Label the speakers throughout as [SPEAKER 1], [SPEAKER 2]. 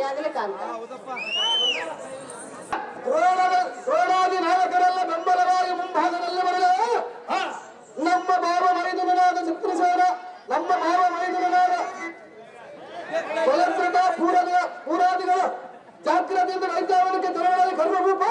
[SPEAKER 1] ಒಳ್ಳೇದಾಗಲಿ ಕಾಂತ.
[SPEAKER 2] ದ್ರೋಣಾದಿ ನಾಯಕರೆಲ್ಲ ಬೆಂಬಲವಾಗಿ ಮುಂಭಾಗದಲ್ಲಿ ಬರಲು ನಮ್ಮ ಭಾವ ಮೈದುನನಾದ ಚಿತ್ರಸೇನ, ನಮ್ಮ ಭಾವ ಮೈದುನನಾದ ಬಲಪ್ರದ ಪೂರಾದಿಗಳ ಜಾಗ್ರತೆಯಿಂದ ವೈದ್ಯಾವನಕ್ಕೆ ದ್ರೋಣಾದಿ ಕರ್ಮರೂಪ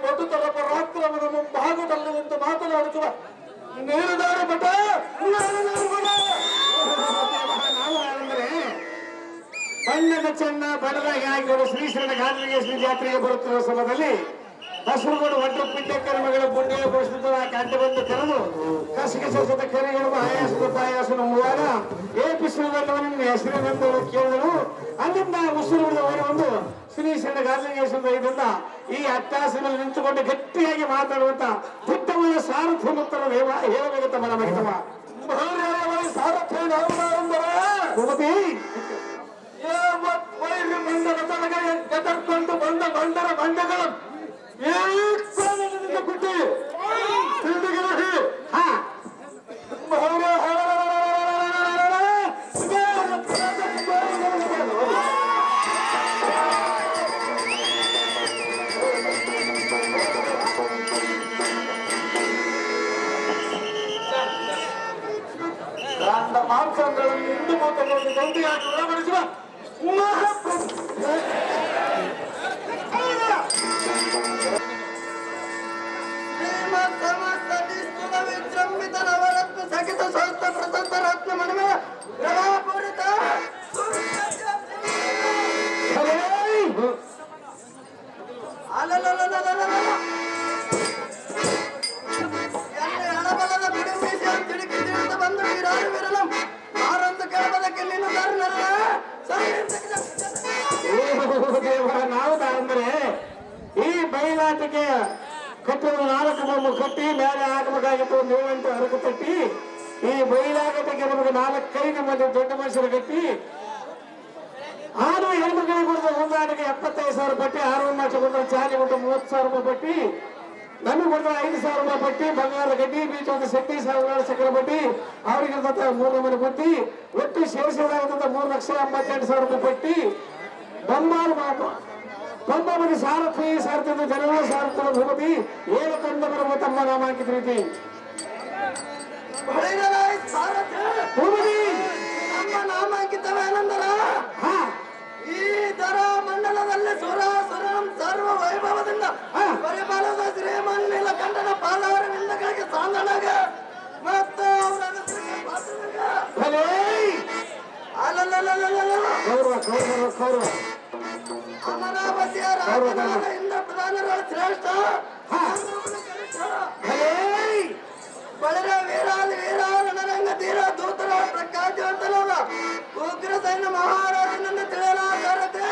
[SPEAKER 2] ಪಟುತರ ಪರಾಕ್ರಮದ ಮುಂಭಾಗದಲ್ಲಿ ನಿಂತು ಮಾತನಾಡುತ್ತಿರುವ ನೀರುದಾರ ಮಠ ಬಣ್ಣದ ಚೆನ್ನ ಬಡದಾಗಿ ಆಗಿರುವ ಶ್ರೀಶ್ವರನ ಗಾಂಧಿಗೆ ಜಾತ್ರೆಗೆ ಬರುತ್ತಿರುವ ಸಮಯದಲ್ಲಿ ಬಸವಗೌಡ ಒಟ್ಟು ಪಿಂಡಕರ ಮಗಳ ಪುಣ್ಯ ಪೋಷಿತ ಕಂಡು ಬಂದು ಕರೆದು ಗಸಗಸದ ಕೆರೆಗಳು ಆಯಾಸದ ಪಾಯಾಸ ನಂಬುವಾಗ ಏ ಪಿಸುವುದನ್ನು ಹೆಸರಿನಿಂದ ಕೇಳಿದಳು. ಅಲ್ಲಿಂದ ಉಸಿರು ಓಡಿ ಬಂದು ಶ್ರೀ ಶರಣ ಗಾರ್ಲಿಂಗೇಶ್ವರ ಇದರಿಂದ ಈ ಅಟ್ಟಾಸನಲ್ಲಿ ನಿಂತುಕೊಂಡು ಗಟ್ಟಿಯಾಗಿ ಮಾತಾಡುವಂತ ಪುಟ್ಟವನ ಸಾರಥ್ಯ ಉತ್ತರ ಹೇಳಬೇಕಂತ ಮನ ಮಗಿತವ ಸಾರಥ್ಯ ಗದರ್ಕೊಂಡು ಬಂದ ಬಂಡರ ಬಂಡೆಗಳು ಬಿಟ್ಟು ಮಾಂಸಗಳನ್ನು ಹಿಂದೂ ಮೂತಗಳನ್ನು ಗಂಟೆಯಾಗಿ ಒಳಪಡಿಸುವ ವಿಜೃಂಭಿತ ನವರತ್ನ ಸಹಿತ ಸ್ವಸ್ಥ ಪ್ರಸತ್ತ ರತ್ನ ಮಣಿಮ ಪ್ರಭಾಪೂರಿತ ಎಡಬಲದ ಬಿಡುವಿಸಿ ತಿಳುಕಿ ತಿಳಿದು ಬಂದು ವಿರಾರು ವಿರಲಂ ಆರೊಂದು ಕೆಳಬಲಕ್ಕೆ ನಾವು ಅಂದ್ರೆ ಈ ಬಯಲಾಟಕ್ಕೆ ಕಟ್ಟುವ 4 ಬೊಮ್ಮು ಕಟ್ಟಿ ಮೇಲೆ ಆಗಬೇಕಾಗಿತ್ತು ಒಂದು 7-8 ಹರಕು ಕಟ್ಟಿ ಈ ಬಯಲಾಟಕ್ಕೆ ನಮಗೆ 4-5 ಮಂದಿ ದೊಡ್ಡ ಮನುಷ್ಯರು ಕಟ್ಟಿ 6 ಹೆಣ್ಮಕ್ಳಿಗೆ ಕೊಡಿದ ಒಂದಾಟಿಗೆ 75,000 ಪಟ್ಟಿ 6 ಮಾಸ ಕೊಡ್ತಾರೆ ಚಾಲಿ ಕೊಟ್ಟು 30,000 ರೂಪಾಯಿ ಪಟ್ಟಿ ನಮಗೆ ಕೊಡ್ತಾರೆ 5,000 ರೂಪಾಯಿ ಪಟ್ಟಿ ಬಂಗಾರದ ಗಡ್ಡಿ ಬೀಚ ಒಂದು ಸೆಟ್ಟಿ ಸಾವಿರ ಸಕ್ಕರೆ ಪಟ್ಟಿ ಅವ್ರಿಗೆ 3 ಮನೆ ಪಟ್ಟಿ ಒಟ್ಟು ಸೇರಿಸಿದಾಗ 3,58,000 ರೂಪಾಯಿ ಪಟ್ಟಿ ಬಂಬಾಬಿ ಸಾರಥಿ ಸಾರ್ಥ ಜನರ ಸಾರ್ಥ ಭೂಪತಿ ಏನು ಕಂಡವರು ತಮ್ಮ ನಾಮ ಹಾಕಿದ ರೀತಿ ಭೂಪತಿ ನಮ್ಮ ನಾಮ ಹಾಕಿದ್ದವೆ ಏನಂದರ ಈ ದರ ಮಂಡಲದಲ್ಲಿ ಸುರಾಸುರಂ ಸರ್ವ ವೈಭವದಿಂದ ಪರಿಪಾಲದ ಶ್ರೀಮನ್ನಿಲ ಕಂಡನ ಪಾದಾರವಿಂದಗಳಿಗೆ ಸಾಂದಣಗ ಮತ್ತು ಅಮರಾವತಿಯ ರಾಜನಾದ ಪ್ರಧಾನರ ಶ್ರೇಷ್ಠ ಬಳಿರ ವೀರಾದಿ ವೀರ ರಣರಂಗ ತೀರ ದೂತರ ಪ್ರಕಾಶವಂತನಾದ ಉಗ್ರ ಸೈನ್ಯ ಮಹಾರಾಜನನ್ನು ತಿಳಿಯಲಾರದೆ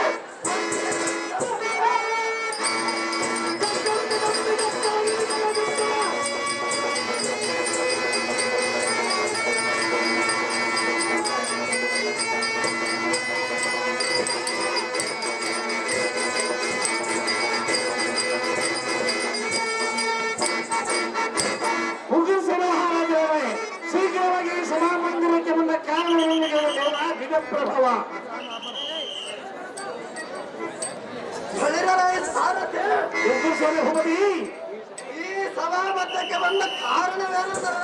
[SPEAKER 2] ಶೀಘ್ರವಾಗಿ ಸಭಾಮಂದಿರಕ್ಕೆ ಬಂದ ಕಾರಣ ಪ್ರಭಾವ ಈ ಸಭಾಮಂದಿರಕ್ಕೆ ಬಂದ ಕಾರಣವೇನಂದ್ರ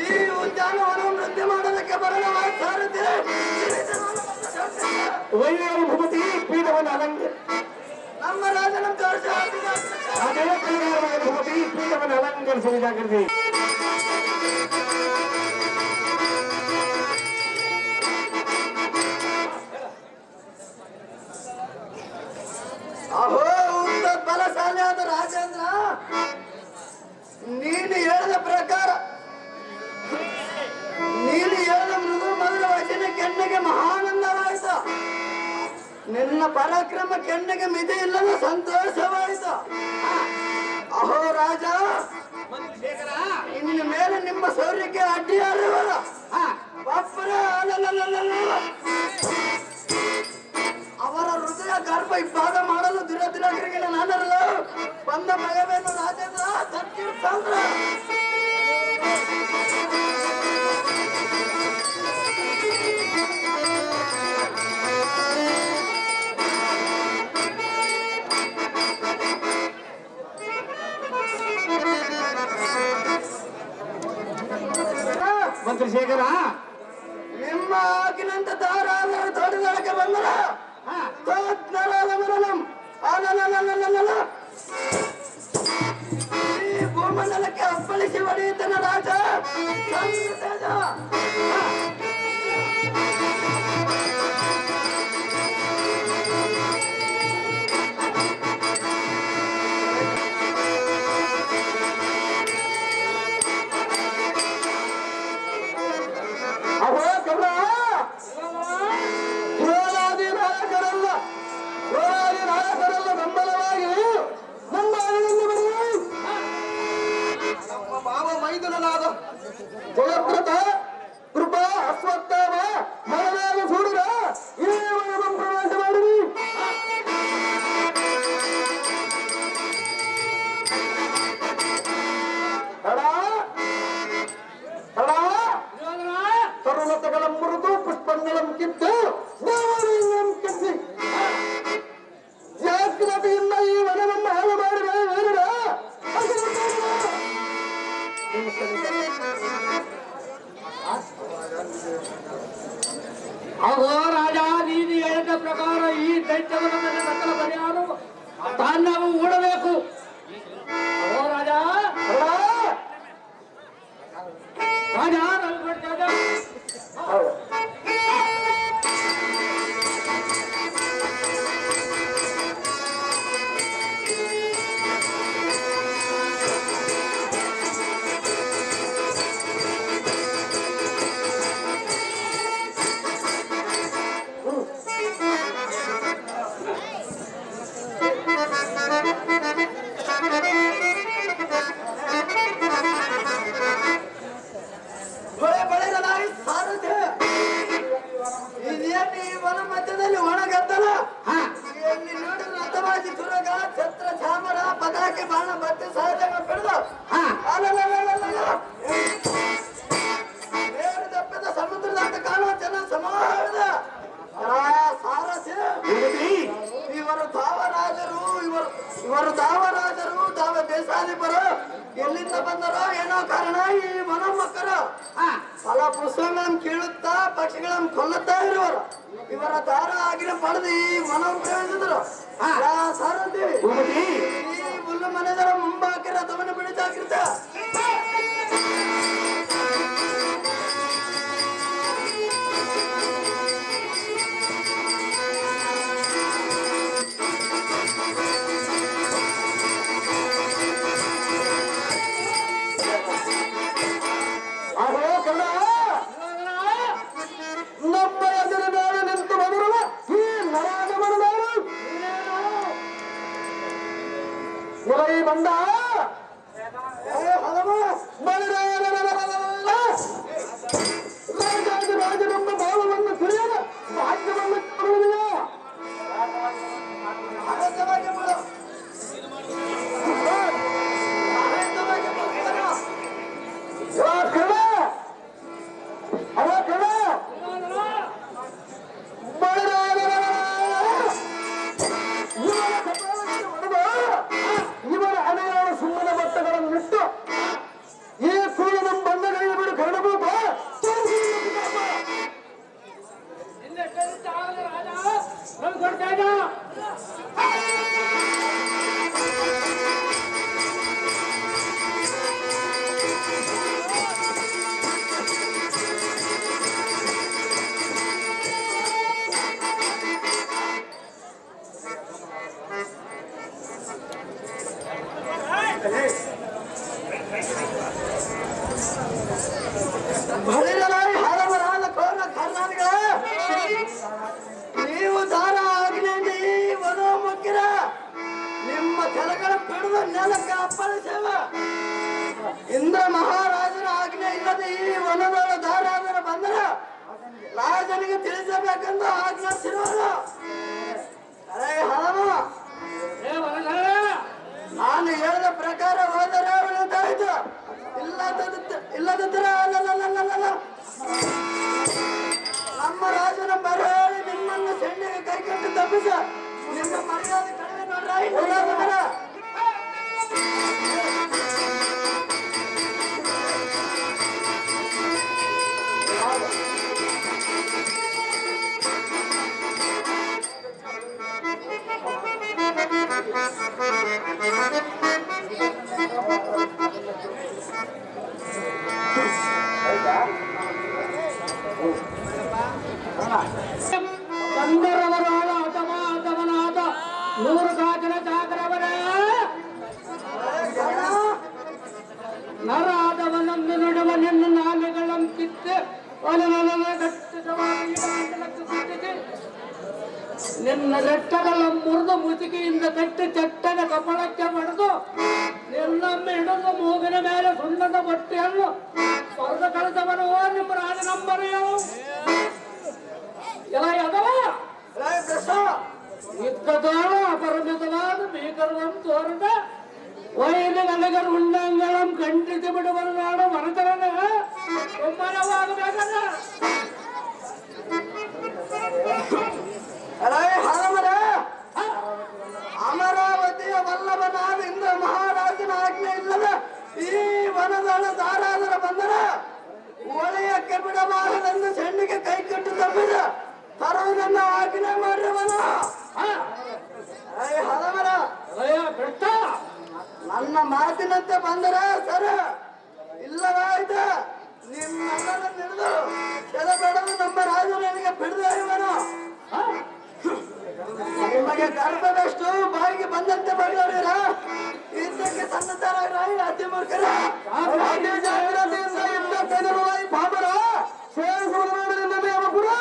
[SPEAKER 2] ಈ ಉದ್ಯಾನವನವನ್ನು ವೃದ್ಧಿ ಮಾಡೋದಕ್ಕೆ ಬರಲು ಸಾರಥಿ ವೈದ್ಯರು ಭೂಪತಿ ಪೀಠವನ್ನು ಅಲಂಕರಿಸಿ ನಮ್ಮ ರಾಜನ ಅದೇ ಭೂಪತಿ ಪೀಠವನ್ನು ಅಲಂಕರಿಸಲು ಜಾಗೃತಿ ಅಹೋ ಬಲಶಾಲಿಯಾದ ರಾಜೇಂದ್ರ ನೀನು ಹೇಳಿದ ಪ್ರಕಾರ ನೀನು ಹೇಳಿದ ಮೃದು ಮಧುರ ವಚನ ಕೆಣ್ಣಗೆ ಮಹಾನಂದವಾಯಿತು ನಿನ್ನ ಪರಾಕ್ರಮ ಕೆಣ್ಣಗೆ ಮಿತಿ ಇಲ್ಲದ ಸಂತೋಷವಾಯಿತು ಅಹೋ ರಾಜ ಇನ್ನು ಮೇಲೆ ನಿಮ್ಮ ಶೌರ್ಯಕ್ಕೆ ಅಡ್ಡಿಯಾರುವಲ್ಲ ಅವರ ಹೃದಯ ಗರ್ಭ ಇಬ್ಬಾಗ ಮಾಡಲು ದುರದಿರಗರಿಗೆ ನಾನಲ್ಲ ಬಂದ ಭಯವೇನು ರಾಜೇಂದ್ರ ಸಂಕೀರ್ತಾಂದ್ರ ಮಂತ್ರಿಶೇಖರ ನಿಮ್ಮ ಆಗಿನಂತ ದಾರಾದ ತೋಟದೊಳಗೆ ಬಂದರ ಈ ಭೂಮಂಡಲಕ್ಕೆ ಅಪ್ಪಳಿಸಿ ಹೊಡೆಯುತ್ತನ ರಾಜ
[SPEAKER 1] ಮಿದುಗನಾದ ಜಯದ್ರಥ ಕೃಪಾ ಅಶ್ವತ್ಥಾಮ ಮರನಾದ ಸೂರ್ಯ ಈ ವನವನ್ನು ಪ್ರವೇಶ ಮಾಡಿರಿ. ತರುಣತೆಗಳ ಮುರಿದು ಪುಷ್ಪಂಗಳಂ ಕಿತ್ತು ದೇವರನ್ನು ಕೆತ್ತಿ ಜಾಗ್ರತೆಯಿಂದ ಈ ವನವನ್ನು ಹಾಳು ಮಾಡಿದ
[SPEAKER 3] ಅಗೋ ರಾಜ, ನೀನು ಹೇಳಿದ ಪ್ರಕಾರ ಈ ದೈತ್ಯವನದಲ್ಲಿ ಸಕಲ ಪರಿಹಾರ ತಾಂಡವು ಓಡಬೇಕು. ಅಗೋ ರಾಜ, ರಾಜ
[SPEAKER 1] ಮಧ್ಯದಲ್ಲಿ ಒಣಗದ್ದಲ ಎಲ್ಲಿ ನೋಡಿ ರಥವಾಗಿ ತುರಗ ಛತ್ರ ಚಾಮರ ಪದಾಕೆ ಬಾಣ ಬತ್ತೆ ಸಹಜ ಬೆಳೆದು ಬೇರೆ ತಪ್ಪಿದ ಸಮುದ್ರದಂತ ಕಾಣುವ ಜನ ಸಮಾಜದ ಸಾರಥಿ ಇವರು ದಾವರಾಜರು ತಾವ ದೇಶಾಧಿಪರು ಎಲ್ಲಿಂದ ಬಂದರೋ ಏನೋ ಕಾರಣ ಈ ಮನ ಮಕ್ಕಳು ಫಲ ಪುಷ್ಪಗಳನ್ನು ಕೀಳುತ್ತಾ ಪಕ್ಷಿಗಳನ್ನು ಕೊಲ್ಲುತ್ತಾ ಇರುವರು. ಇವರ ದಾರ ಆಗಿನ ಪಡೆದು ಈ ಮನ ಪ್ರವೇಶಿಸಿದರು. ಸಾರಥಿ ಈ ಹುಲ್ಲು ಮನೆದರ ಮುಂಬಾಕಿ ರಥವನ್ನು ಬಿಡಿಸಾಕಿರ್ತ ನಮ್ಮ ಎದುರು ಮೇಲೆ ನಿಂತು ಬರುವ ಈ ನರಾಗಮನ ಬಂದ ರಾಜನಮ್ಮ ಭಾವವನ್ನು ತಿಳಿಯಲು ಭಾಗ್ಯವನ್ನು ಕೊಡುವುದಿಲ್ಲ. ಇವರ ಹಣೆಯ ಸುಮ್ಮನ ಬಟ್ಟೆಗಳನ್ನು ಇಟ್ಟು ಈ ಕೂಡ ನಮ್ಮ ಬಂಧಗಳ ಬಿಡು ಕರಡಬೇಕು. ನೀವು ದಾರ ಆಗ್ಲಿಂದ ಈ ವನ ಮಕ್ಕಿರ ನಿಮ್ಮ ಕೆಳಗಡೆ ಬಿಡುವ ನೆಲಕ್ಕೆ ಅಪ್ಪಳಿಸೇವ. ಇಂದ್ರ ಮಹಾರಾಜನ ಆಜ್ಞೆ ಇಲ್ಲದೆ ಈ ವನದೊಳ ದಾರಾದರ ಬಂದರ ರಾಜನಿಗೆ ತಿಳಿಸಬೇಕೆಂದು ಆಜ್ಞಾಪಿಸಿರುವರು. ನಾನು ಹೇಳಿದ ಪ್ರಕಾರ ಹೋದರೆ ಉಳಿದಾಯ್ತು, ಇಲ್ಲದಿದ್ದರೆ ನಮ್ಮ ರಾಜನ ಬರೇಳಿ ನಿಮ್ಮನ್ನು ಸೆಣ್ಣಿಗೆ ಕೈಕಟ್ಟು ತಪ್ಪಿಸ ನಿಮ್ಮ ಮರ್ಯಾದೆ ಕಡಿಮೆ ನೋಡ್ರ.
[SPEAKER 3] ಚಂದರವರಾದ ಹತಮಾತವನಾದ 100 ಕಾಜನ ಚಾಕರವರ ನರಾದವನನ್ನು ನುಡುವ ನಿನ್ನ ನಾಲಿಗಳನ್ನು ಕಿತ್ತು ಒಲನನ ಗಟ್ಟಿಸವಾಗಿ ನಿನ್ನ ರೆಟ್ಟಗಳ ಮುರಿದು ಮುಸುಕಿಯಿಂದ ಕಟ್ಟಿ ಚಟ್ಟನ ಕಪಾಳಕ್ಕೆ ಬಡಿದು ನಿನ್ನೊಮ್ಮೆ ಹಿಡಿದು ಮೂಗಿನ ಮೇಲೆ ಸುಣ್ಣದ ಬಟ್ಟೆಯನ್ನು ಹೊರದ ಕಳೆದವನು ನಿಮ್ಮ ರಾಜ ನಂಬರೆಯೋ ಎಲ್ಲ ಯಾದವ ಯುದ್ಧದೋಳು ಅಪರಿಮಿತವಾದ ಭೀಕರವನ್ನು ತೋರಣ ವೈದ್ಯಗಳಿಗೆ ಉಂಡಂಗಳಂ ಖಂಡಿಸಿ ಬಿಡುವರು ನಾಡು ಮನತರನ ಒಮ್ಮನವಾಗಬೇಕಲ್ಲ
[SPEAKER 1] ಅಮರಾವತಿಯ ವಲ್ಲಭನಾದ ಇಂದ್ರ ಮಹಾರಾಜನ ಆಜ್ಞೆ ಇಲ್ಲದ ಈ ವನದೊಳ ದಾರಾದರ ಬಂದರ ಒಳೆಯಕ್ಕೆ ಬಿಡಬಾರದೆಂದು ಸೆಣ್ಣಿಗೆ ಕೈ ಕಟ್ಟು ತಪ್ಪಿದ ತರುವುದನ್ನ ಆಜ್ಞೆ ಮಾಡಿರುವನು. ಹಲಮರ ನನ್ನ ಮಾತಿನಂತೆ ಬಂದರ ಸರ ಇಲ್ಲವಾಯ್ತ ನಿಮ್ಮೆಲ್ಲರ ತಿಳಿದು ಕೆಳಬೇಡಲು ನಮ್ಮ ರಾಜನಿಗೆ ಬಿಡದೆ ಇವನು. ನಿಮಗೆ ಗರ್ಭದಷ್ಟು ಬಾಯಿಗೆ ಬಂದಂತೆ ಬಗೆಹರಿರ ಇದಕ್ಕೆ ಸನ್ನದ್ಧರಾಗಿ ಅತಿ ಮೂರ್ಖರ ಜಾಗ್ರತೆಯಿಂದ ಇಂದ ಬೆದರುವ ಈ ಬಾಬರ ಸೇರಿಸುವುದರಿಂದ ದೇವಗುರು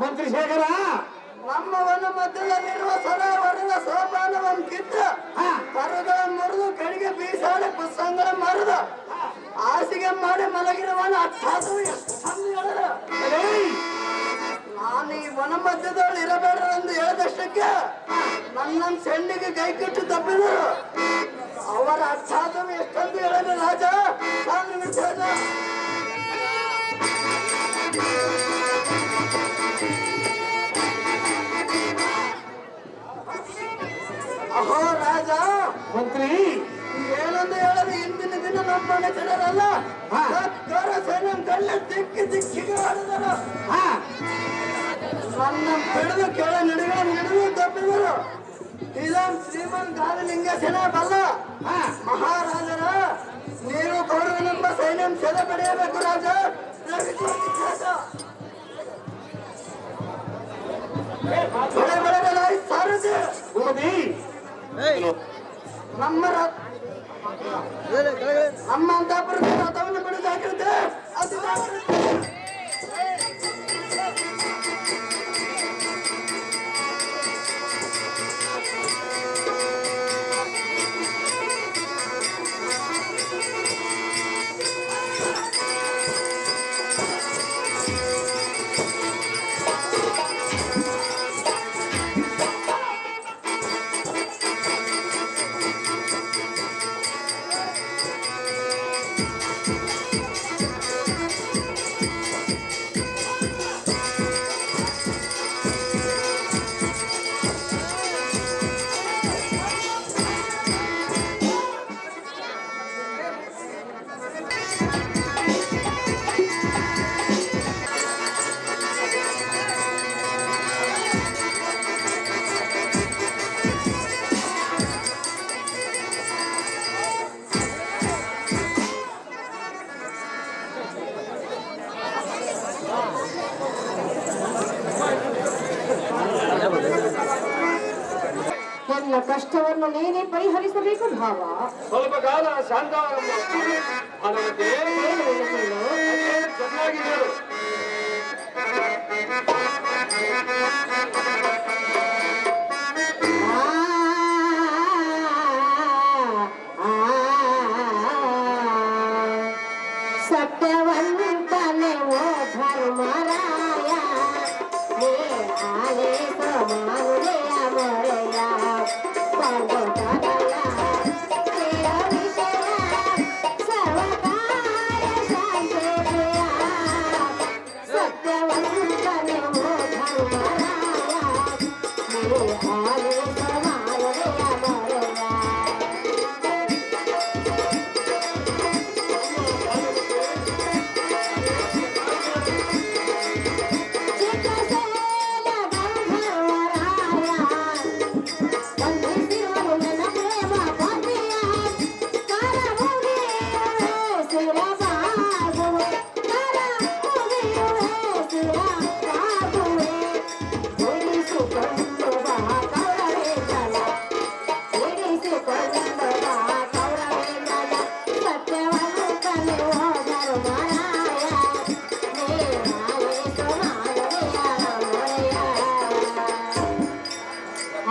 [SPEAKER 2] ಮಂತ್ರಿ ಶೇಖರ
[SPEAKER 1] ನಮ್ಮ ವನ ಮಧ್ಯದಲ್ಲಿರುವ ಸರೋವರದ ಸೋಪಾನವನ್ನು ಕಿತ್ತ ಕರುಗಳ ಮುರಿದು ಕಡೆಗೆ ಬೀಸಾಡಿ ಪುಸ್ತಕಗಳ ಮರದ ಹಾಸಿಗೆ ಮಾಡಿ ಮಲಗಿರುವನ ಅರ್ಥಾತ್ ನಾನು ಈ ವನ ಮಧ್ಯದಲ್ಲಿ ಇರಬೇಡರೆಂದು ಹೇಳಿದಷ್ಟಕ್ಕೆ ನನ್ನ ಸೆಣ್ಣಿಗೆ ಕೈ ಕಟ್ಟು ತಪ್ಪಿದರು. ಅವರ ಅರ್ಥಾತವು ಎಷ್ಟೊಂದು ಹೇಳಲು ರಾಜ ಅಹೋ ರಾಜ
[SPEAKER 2] ಮಂತ್ರಿ
[SPEAKER 1] ಏನಂದು ಹೇಳಲು ಇಂದಿನ ದಿನ ನಮ್ಮನೆ ಜನರಲ್ಲ ಸೇನೆ ಕಳ್ಳ ದಿಕ್ಕಿ ದಿಕ್ಕಿಗೆ ಮಾಡಿದರು. ನನ್ನ ಬಿಡಿದು ಕೆಳ ಹಿಡಿದು ತಪ್ಪಿದರು. ಇದಂ ಶ್ರೀಮಂತ ಗಾದಲಿಂಗೇಶನ ಬಲ್ಲ ಮಹಾರಾಜರ ನೀವು ಕೌರವನೆಂಬ ಸೈನ್ಯ ಸೆಲೆ ಪಡೆಯಬೇಕು ರಾಜ. ನಮ್ಮ ಅಂತಾಪುರ ರಥವನ್ನು ಬಿಡುದಾಗಿರುತ್ತೆ ಅದು
[SPEAKER 4] ನನ್ನ ಕಷ್ಟವನ್ನು ನೀನೇ ಪರಿಹರಿಸಬೇಕು ಭಾವ.
[SPEAKER 2] ಸ್ವಲ್ಪ ಕಾಲ ಶಾಂತವಾಗಿ ಚೆನ್ನಾಗಿದ್ದರು.
[SPEAKER 4] ಸತ್ಯವಂತನೆ ಓ ಧರ್ಮರಾಯ ಸರ್ವಕಾಲ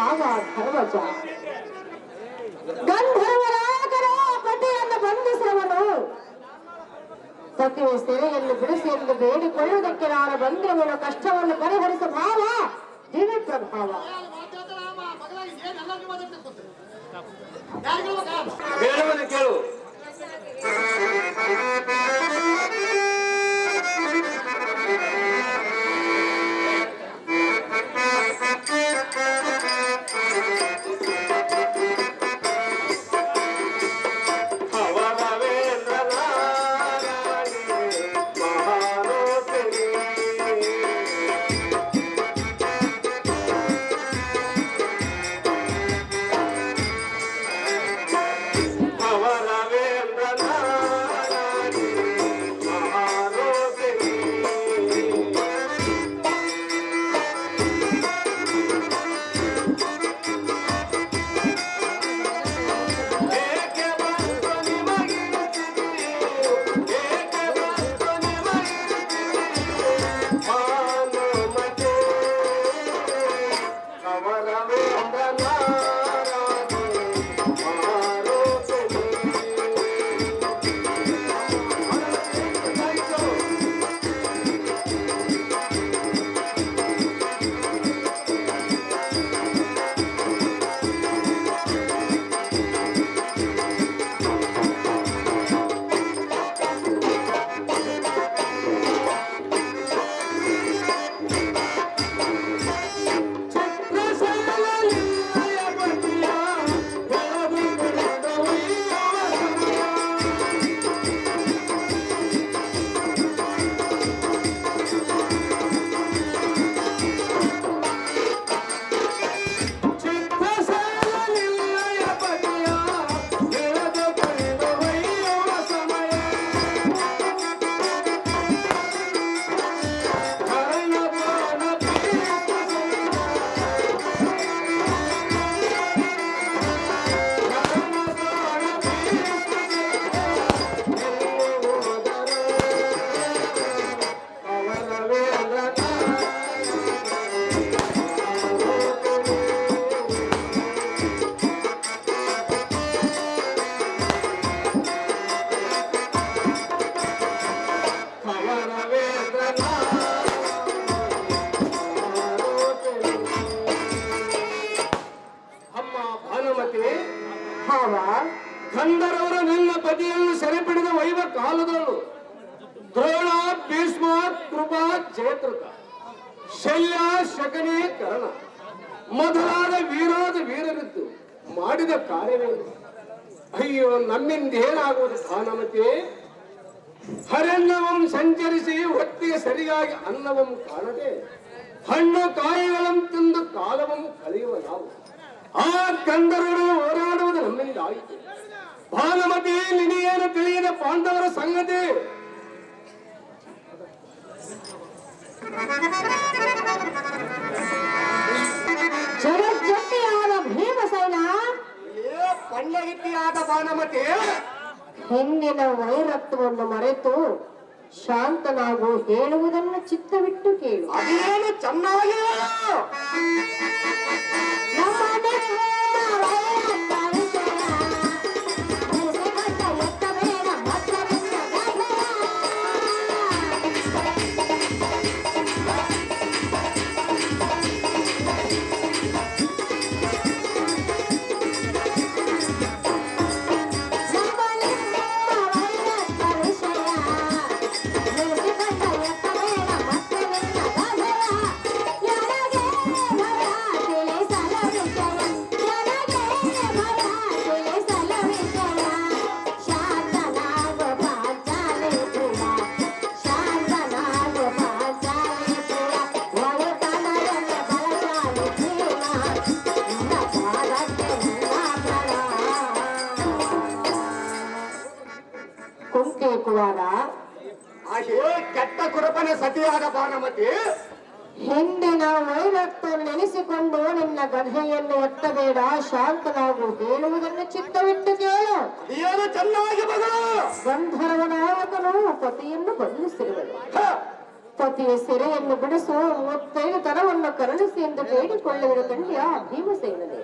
[SPEAKER 4] ಭಾವ ಧರ್ಮಜ. ಗಂಧರ್ವರಾಗರ ಪತಿಯನ್ನು ಬಂಧಿಸಿರುವನು ಸತಿಯ ಸೆರೆಯನ್ನು ಬಿಡಿಸಿ ಎಂದು ಬೇಡಿಕೊಳ್ಳುವುದಕ್ಕೆ ನಾನು ಬಂದಿರುವನು. ಕಷ್ಟವನ್ನು ಪರಿಹರಿಸ ಭಾವ ದಿವ್ಯ ಪ್ರಭಾವ.
[SPEAKER 2] ಹೇಳುವುದು ಕೇಳು. ಗಂಧರ್ವರು ನಿನ್ನ ಪತಿಯನ್ನು ಸೆರೆಪಿಡಿದ ವೈವ ಕಾಲದವರು ದ್ರೋಣ, ಭೀಷ್ಮ, ಕೃಪಾ, ಜಯತೃತ, ಶಲ್ಯ, ಶಕನಿ, ಕರ್ಣ ಮೊದಲಾದ ವೀರಾದ ವೀರರಿದ್ದು ಮಾಡಿದ ಕಾರ್ಯವೇನು? ಅಯ್ಯೋ, ನಮ್ಮಿಂದ ಏನಾಗುವುದು ಭಾನುಮತಿ? ಹರಣ್ಯವಂ ಸಂಚರಿಸಿ ಹೊತ್ತಿಗೆ ಸರಿಯಾಗಿ ಅನ್ನವಂ ಕಾಣದೆ ಹಣ್ಣು ಕಾಯಿಗಳನ್ನು ತಿಂದು ಕಾಲವಂ ಕಳೆಯುವ ನಾವು ಆ ಗಂಧರ್ವರು ಹೋರಾಡುವುದು ನಮ್ಮಿಂದ ಆಯಿತು. ಭಾನುಮತಿ, ನಿನಗೇನು ತಿಳಿಯದ ಪಾಂಡವರ ಸಂಗತಿ?
[SPEAKER 4] ಜಗಜ್ಜಟ್ಟಿಯಾದ ಭೀಮಸೇನ,
[SPEAKER 1] ಪಂಡಗಿತ್ತಿಯಾದ ಭಾನುಮತಿ,
[SPEAKER 4] ಹಿಂದಿನ ವೈರತ್ವವನ್ನು ಮರೆತು ಶಾಂತನಾಗು. ಹೇಳುವುದನ್ನು ಚಿತ್ತವಿಟ್ಟು ಕೇಳು.
[SPEAKER 1] ಅದೇನು ಚೆನ್ನಾಗಿ ಹೇಳು.
[SPEAKER 4] ಕುವಾರ,
[SPEAKER 1] ಕೆಟ್ಟ ಕುರುಬನ ಸತಿಯಾದ ಭಾನುಮತಿ,
[SPEAKER 4] ಹಿಂದಿನ ವೈರತ್ವವನ್ನು ನೆನೆಸಿಕೊಂಡು ನಿನ್ನ ಗದೆಯನ್ನು ಎತ್ತಬೇಡ. ಶಾಂತನಾಗು. ಹೇಳುವುದನ್ನು ಚಿತ್ತವಿಟ್ಟು ಕೇಳು.
[SPEAKER 1] ಏನು ಚೆನ್ನಾಗಿ ಮಗಳು.
[SPEAKER 4] ಗಂಧರ್ವನಾಯಕನು ಪತಿಯನ್ನು ಬಂಧಿಸಿರುವನು. ಪತಿಯ ಸೆರೆಯನ್ನು ಬಿಡಿಸು 35 ತರವನ್ನು ಕರುಣಿಸಿ ಎಂದು ಬೇಡಿಕೊಳ್ಳುವುದು ಕಂಡ್ಯ ಭೀಮಸೇನನೇ.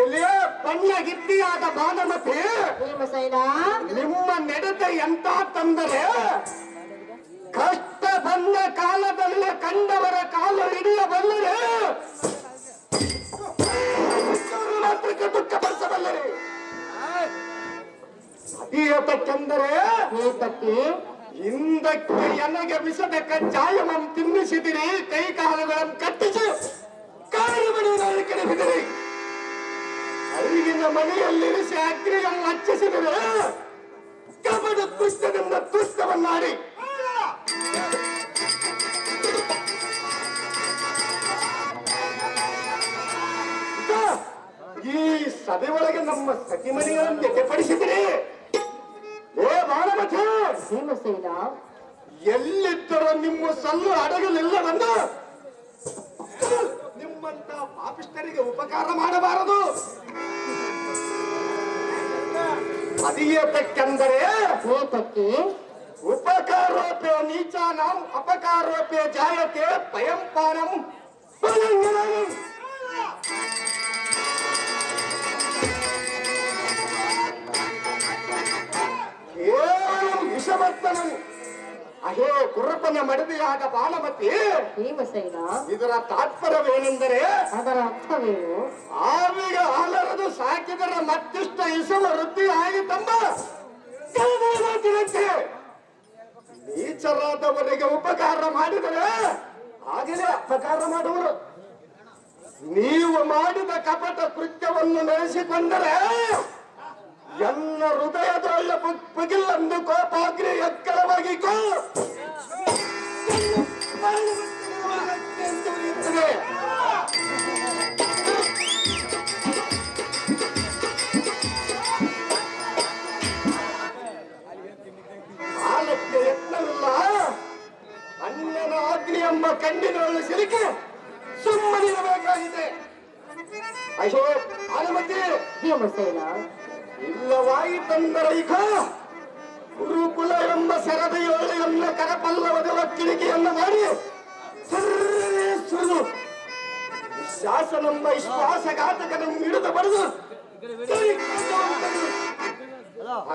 [SPEAKER 2] ಎಲೆಯ ಬಣ್ಣ ಗಿತ್ತಿಯಾದ ಭಾನುಮತಿ,
[SPEAKER 4] ಭೀಮಸೇನ
[SPEAKER 2] ನಿಮ್ಮ ನಡತೆ ಎಂತ ತಂದರೆ ಕಷ್ಟ ಬಂದ ಕಾಲದಲ್ಲಿ ಕಂಡವರ ಕಾಲು ಹಿಡಿಯಬಲ್ಲರೆ, ಮಾತ್ರಕ್ಕೆ ದುಃಖ ಪಡಿಸಬಲ್ಲರೆ. ಅದೇತಕ್ಕೆಂದರೆ
[SPEAKER 4] ಏತಕ್ಕೆ
[SPEAKER 2] ಹಿಂದಕ್ಕೆ ಎನಗೆ ವಿಷದ ಕಜ್ಜಾಯವನ್ನು ತಿನ್ನಿಸಿದಿರಿ, ಕೈ ಕಾಲುಗಳನ್ನು ಕಟ್ಟಿಸಿ ಕಾಲು ಮನೆಯಲ್ಲಿ ಕೆಡವಿದಿರಿ, ಅರಿವಿನ ಮನೆಯಲ್ಲಿರಿಸಿ ಅಗ್ನಿಯನ್ನು ಹಚ್ಚಿಸಿದರೆ, ಕಪಟ ಕೃಷ್ಣದಿಂದ ತುಷ್ಟವನ್ನಾಡಿ ಈ ಸಭೆ ಒಳಗೆ ನಮ್ಮ ಸತಿಮನೆಗಳನ್ನು ಜತೆಪಡಿಸಿದಿರಿ. ಏ ಭಾನುಮತಿ,
[SPEAKER 4] ಭೀಮಸೇನ
[SPEAKER 2] ಎಲ್ಲಿದ್ದರೂ ನಿಮ್ಮ ಸಲ್ಲು ಅಡಗಲಿಲ್ಲವೆಂದು ನಿಮ್ಮಂತ ಪಾಪಿಷ್ಟರಿಗೆ ಉಪಕಾರ ಮಾಡಬಾರದು. ಅದೇತಕ್ಕೆಂದರೆ
[SPEAKER 4] ಏತಕ್ಕೆ
[SPEAKER 2] ಉಪಕಾರೋಪೆ ನೀಚಾನಾಂ ಅಪಕಾರೋಪೆ ಜಾಯತೆ ಪಯಂಪಾನಂ ವಿಷವರ್ತನನು ಅಹೇ ಕುರುಪನ ಮಡದಿಯಾದ ಭಾನುಮತಿ.
[SPEAKER 4] ಭೀಮಸೇನ
[SPEAKER 2] ಇದರ ತಾತ್ಪರ್ಯವೇನೆಂದರೆ,
[SPEAKER 4] ಅದರ ಅರ್ಥವೇನು?
[SPEAKER 2] ಆವಿಗೆ ಹಾಲರದು ಸಾಕಿದರ ಮತ್ತಿಷ್ಟ ಇಸುವ ವೃದ್ಧಿ ಆಯಿತಂಬ ದಿನಕ್ಕೆ ನೀಚರಾದವರಿಗೆ ಉಪಕಾರ ಮಾಡಿದರೆ ಆಗಲೇ ಅಪಕಾರ ಮಾಡುವರು. ನೀವು ಮಾಡಿದ ಕಪಟ ಕೃತ್ಯವನ್ನು ನಡೆಸಿಕೊಂಡರೆ ಎನ್ನ ಹೃದಯದೊಳ್ಳ ಪುಗಿಲ್ಲಂದು ಕೋಪಾಗ್ನಿ ಎಕ್ಕಳವಾಗಿಕೋ ಕಾಲಕ್ಕೆ ಎತ್ತಲ್ಲ ಅಣ್ಣನ ಅಗ್ನಿ ಎಂಬ ಕಣ್ಣಿನಲ್ಲಿ ಸಿಲುಕಿ ಸುಮ್ಮನಿರಬೇಕಾಗಿದೆ. ಅಯ್ಯೋ ಭಾನುಮತಿ,
[SPEAKER 4] ಭೀಮಸೇನ
[SPEAKER 2] ಇಲ್ಲವಾಯಿತಂದರೆ ಈಗ ಗುರುಕುಲ ಎಂಬ ಸರದಿಯೊಳೆಯನ್ನ ಕರಪಲ್ಲವದ ಕಿಡಿಕೆಯನ್ನು ಮಾಡಿ ಸುರಿದು ಶಾಸನೆಂಬ ವಿಶ್ವಾಸಘಾತಕನನ್ನು ಹಿಡಿದು ಬರೆದು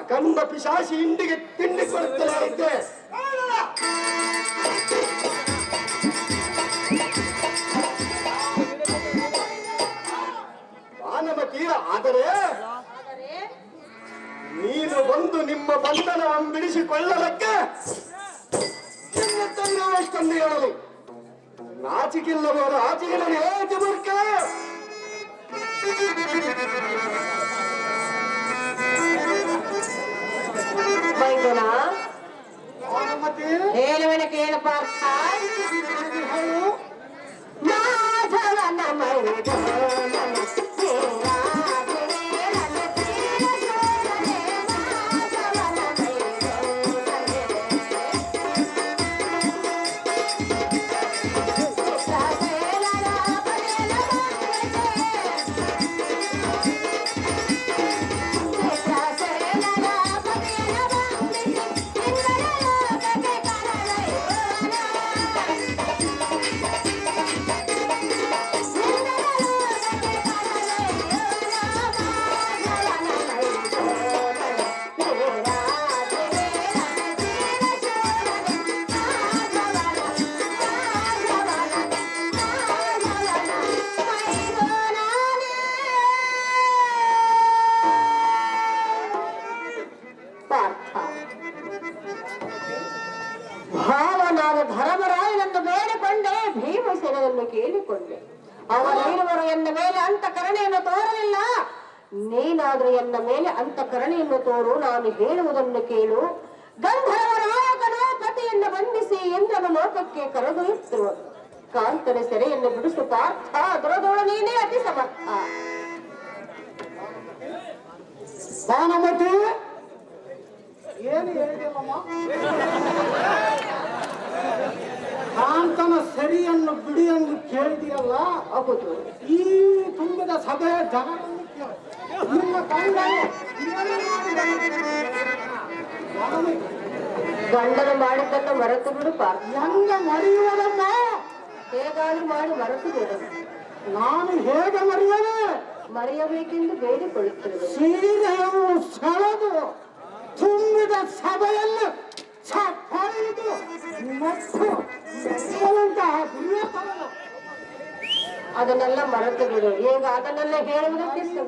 [SPEAKER 2] ಅಖಂಡ ಪಿಶಾಚಿ ಇಂಡಿಗೆ ತಿಂಡಿ ಕೊಡುತ್ತಲೇ ಇದ್ದೆ. ಭಾನುಮತಿ, ಆದರೆ ನೀನು ಬಂದು ನಿಮ್ಮ ಬಂಧನವನ್ನು ಬಿಡಿಸಿಕೊಳ್ಳಲಕ್ಕೆ ಎಷ್ಟೊಂದು ಹೇಳಲಿ ನಾಚಿಕಿಲ್ಲವರು ಆಚೆಗಳೇ ಜಬರ್ಕ
[SPEAKER 4] ಮೈದುನ
[SPEAKER 2] ಭಾನುಮತಿ,
[SPEAKER 4] ಹೇಳುವನ ಕೇಳ ಪಾರ್ಥ. ಮಾಧವನ ಮೈದುನ ಭಾವನಾದ ಧರ್ಮರಾಯನನ್ನು ಬೇಡಿಕೊಂಡೆ, ಭೀಮಸೇನನ್ನು ಕೇಳಿಕೊಂಡೆ. ಅವರಿರುವರು ಎನ್ನ ಮೇಲೆ ಅಂತ ಕರುಣೆಯನ್ನು ತೋರಲಿಲ್ಲ. ನೀನಾದ್ರೂ ಎನ್ನ ಮೇಲೆ ಅಂತ ಕರುಣೆಯನ್ನು ತೋರು, ನಾನು ಹೇಳುವುದನ್ನು ಕೇಳು. ಗಂಧರ್ವರಾಯಕನು ಪತಿಯನ್ನು ಬಂಧಿಸಿ ಇಂದ್ರನ ಲೋಕಕ್ಕೆ ಕರೆದೊಯ್ಯುತ್ತಿರುವ ಕಾಂತನ ಸೆರೆಯನ್ನು ಬಿಡಿಸು ಪಾರ್ಥ. ಅದರದೋಳು ನೀನೇ ಅತಿ ಸಮರ್ಥ.
[SPEAKER 2] ಭಾನುಮತಿ,
[SPEAKER 3] ಏನು ಹೇಳಿದೆಲ್ಲಮ್ಮ? ಕಾಂತನ ಸರಿಯನ್ನು ಬಿಡಿ ಎಂದು ಕೇಳಿದೆಯಲ್ಲ?
[SPEAKER 4] ಹೌದು.
[SPEAKER 3] ಈ ತುಂಬಿದ ಸಭೆಯ ಜನರನ್ನು ಕೇಳು. ನಿನ್ನ ಕಂಡ ಏನು ಮಾಡಿದ?
[SPEAKER 4] ಗಂಡನ ಮಾಡಿದ್ದನ್ನ ಮರೆತು ಬಿಡು ಪಾರ್ಥ.
[SPEAKER 2] ಹೆಂಗ ಮರೆಯುವುದಮ್ಮ?
[SPEAKER 4] ಹೇಗಾದ್ರೂ ಮಾಡಿ ಮರೆತು ಬಿಡು.
[SPEAKER 2] ನಾನು ಹೇಗೆ ಮರೆಯಲೇ?
[SPEAKER 4] ಮರೆಯಬೇಕೆಂದು ಬೇಡಿಕೊಳ್ಳುತ್ತಿರುವೆ.
[SPEAKER 2] ಸೀರೆಯನ್ನು ಸೆಳೆದು ತುಂಬಿದ ಸಭೆಯಲ್ಲಿ ಚಪ್ಪಲಿದು ಮತ್ತು ಮೆಚ್ಚುವಂತಹ ಪ್ರಿಯತಮನು.
[SPEAKER 4] ಅದನ್ನೆಲ್ಲ ಮರೆತು ಬಿಡು. ಈಗ ಅದನ್ನೆಲ್ಲ ಹೇಳುವುದಕ್ಕೆ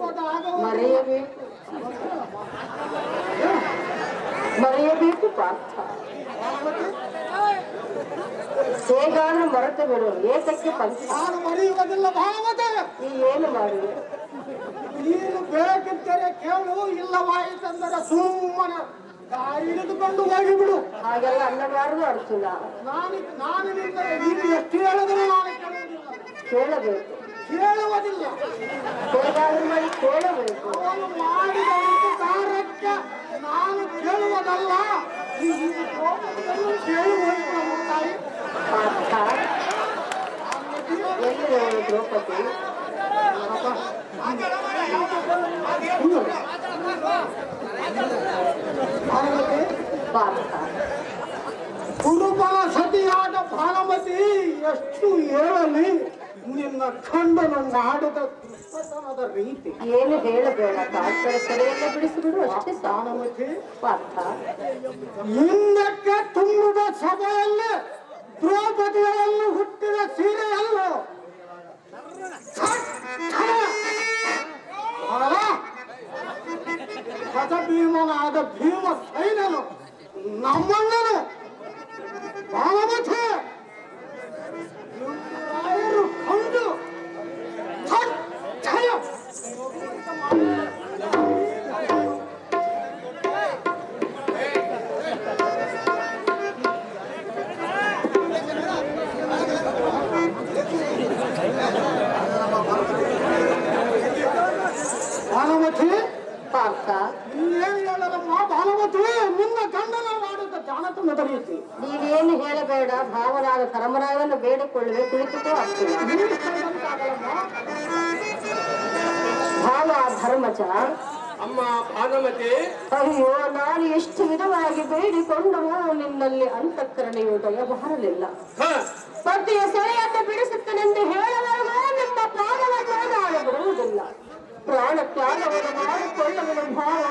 [SPEAKER 4] ಮರೆಯಬೇಕು ಪಾರ್ಥ. ಹೇಗಾದ್ರೂ ಮರೆತು ಬಿಡು. ಏತಕ್ಕೆ ಪಂಚ?
[SPEAKER 2] ನಾನು ಮರೆಯುವುದಿಲ್ಲ ಭಾವತೆ.
[SPEAKER 4] ನೀ ಏನು ಮಾಡುವೆ?
[SPEAKER 2] ನೀನು ಬೇಕಿದ್ದರೆ ಕೇಳು, ಇಲ್ಲವಾಯಿತಂದರೆ ಸುಮ್ಮನೆ ಹಿಡಿದುಕೊಂಡು ಹೋಗಿಬಿಡು.
[SPEAKER 4] ಹಾಗೆಲ್ಲ ಅನ್ನಬಾರದು ಅರ್ಜುನ.
[SPEAKER 2] ನಾನು ನೀನು ಎಷ್ಟು ಹೇಳಿದ್ರು ನಾನು
[SPEAKER 4] ಕೇಳಬೇಕು.
[SPEAKER 2] ಕೇಳುವುದಿಲ್ಲ.
[SPEAKER 4] ಹೇಗಾದ್ರೂ ಮಾಡಿ ಕೇಳಬೇಕು.
[SPEAKER 2] ಅವನು ಮಾಡಿದ ಉಪಕಾರಕ್ಕೆ ನಾನು ಕೇಳುವುದಲ್ಲ, ಕೇಳುವ ತಾಯಿ.
[SPEAKER 4] ಪಾರ್ಥ, ಎಲ್ಲಿದೆ ದ್ರೌಪದಿ? ಪಾರ್ಥ,
[SPEAKER 2] ಕುರುಬಲ ಸತಿಯಾದ ಭಾನುಮತಿ ಎಷ್ಟು ಹೇಳಲಿ ನಿನ್ನ ಖಂಡನ ಮಾಡಿದ ದುಷ್ಟತನದ ರೀತಿ.
[SPEAKER 4] ಏನು ಹೇಳಬೇಡ. ಪಾರ್ಥರ ಸೆರೆಯನ್ನ ಬಿಡಿಸಿಬಿಡು ಅಷ್ಟೇ.
[SPEAKER 2] ಭಾನುಮತಿ,
[SPEAKER 4] ಪಾರ್ಥ,
[SPEAKER 2] ಹಿಂದಕ್ಕೆ ತುಂಬಿದ ಸಭೆಯಲ್ಲಿ ದ್ರೌಪದಿಯಲ್ಲಿ ಹುಟ್ಟಿದ ಸೀರೆಯಲ್ಲೂ ಭೀಮನಾದ ಭೀಮ ಸೈನ್ಯನು ನಮ್ಮಣ್ಣನು ಭಾನುಮತಿ ರಾಯರು ಕೊಂಡು ಭಾನುಮತಿ.
[SPEAKER 4] ಪಾರ್ಥ,
[SPEAKER 2] ನೀನೇನು ಹೇಳದಮ್ಮ ಭಾನುಮತಿ? ನಿನ್ನ ಗಂಡನ ಮಾಡಿದ ಜಾಣತನದ ರೀತಿ.
[SPEAKER 4] ನೀವೇನು ಹೇಳಬೇಡ. ಭಾವನಾದ ಧರ್ಮರಾಯನನ್ನು ಬೇಡಿಕೊಳ್ಳುವೆ. ಕುಳಿತುಕೋ ಅರ್ಜುನ. ಭಾವ ಧರ್ಮಜ.
[SPEAKER 3] ಅಮ್ಮ ಭಾನುಮತಿ,
[SPEAKER 4] ಅಯ್ಯೋ, ನಾನು ಎಷ್ಟು ವಿಧವಾಗಿ ಬೇಡಿಕೊಂಡರೂ ನಿನ್ನಲ್ಲಿ ಅಂತಃಕರಣೆಯು ದಯಬಾರಲಿಲ್ಲ. ಪತಿಯ ಸೆರೆಯನ್ನು ಬಿಡಿಸುತ್ತೇನೆಂದು ಹೇಳವರೆಗೂ ನಿಮ್ಮ ಪ್ರಾಣವನ್ನು ನಾನು ಬಿಡುವುದಿಲ್ಲ. ಪ್ರಾಣ ತ್ಯಾಗವನ್ನು ಮಾಡಿಕೊಳ್ಳುವ ಭಾವ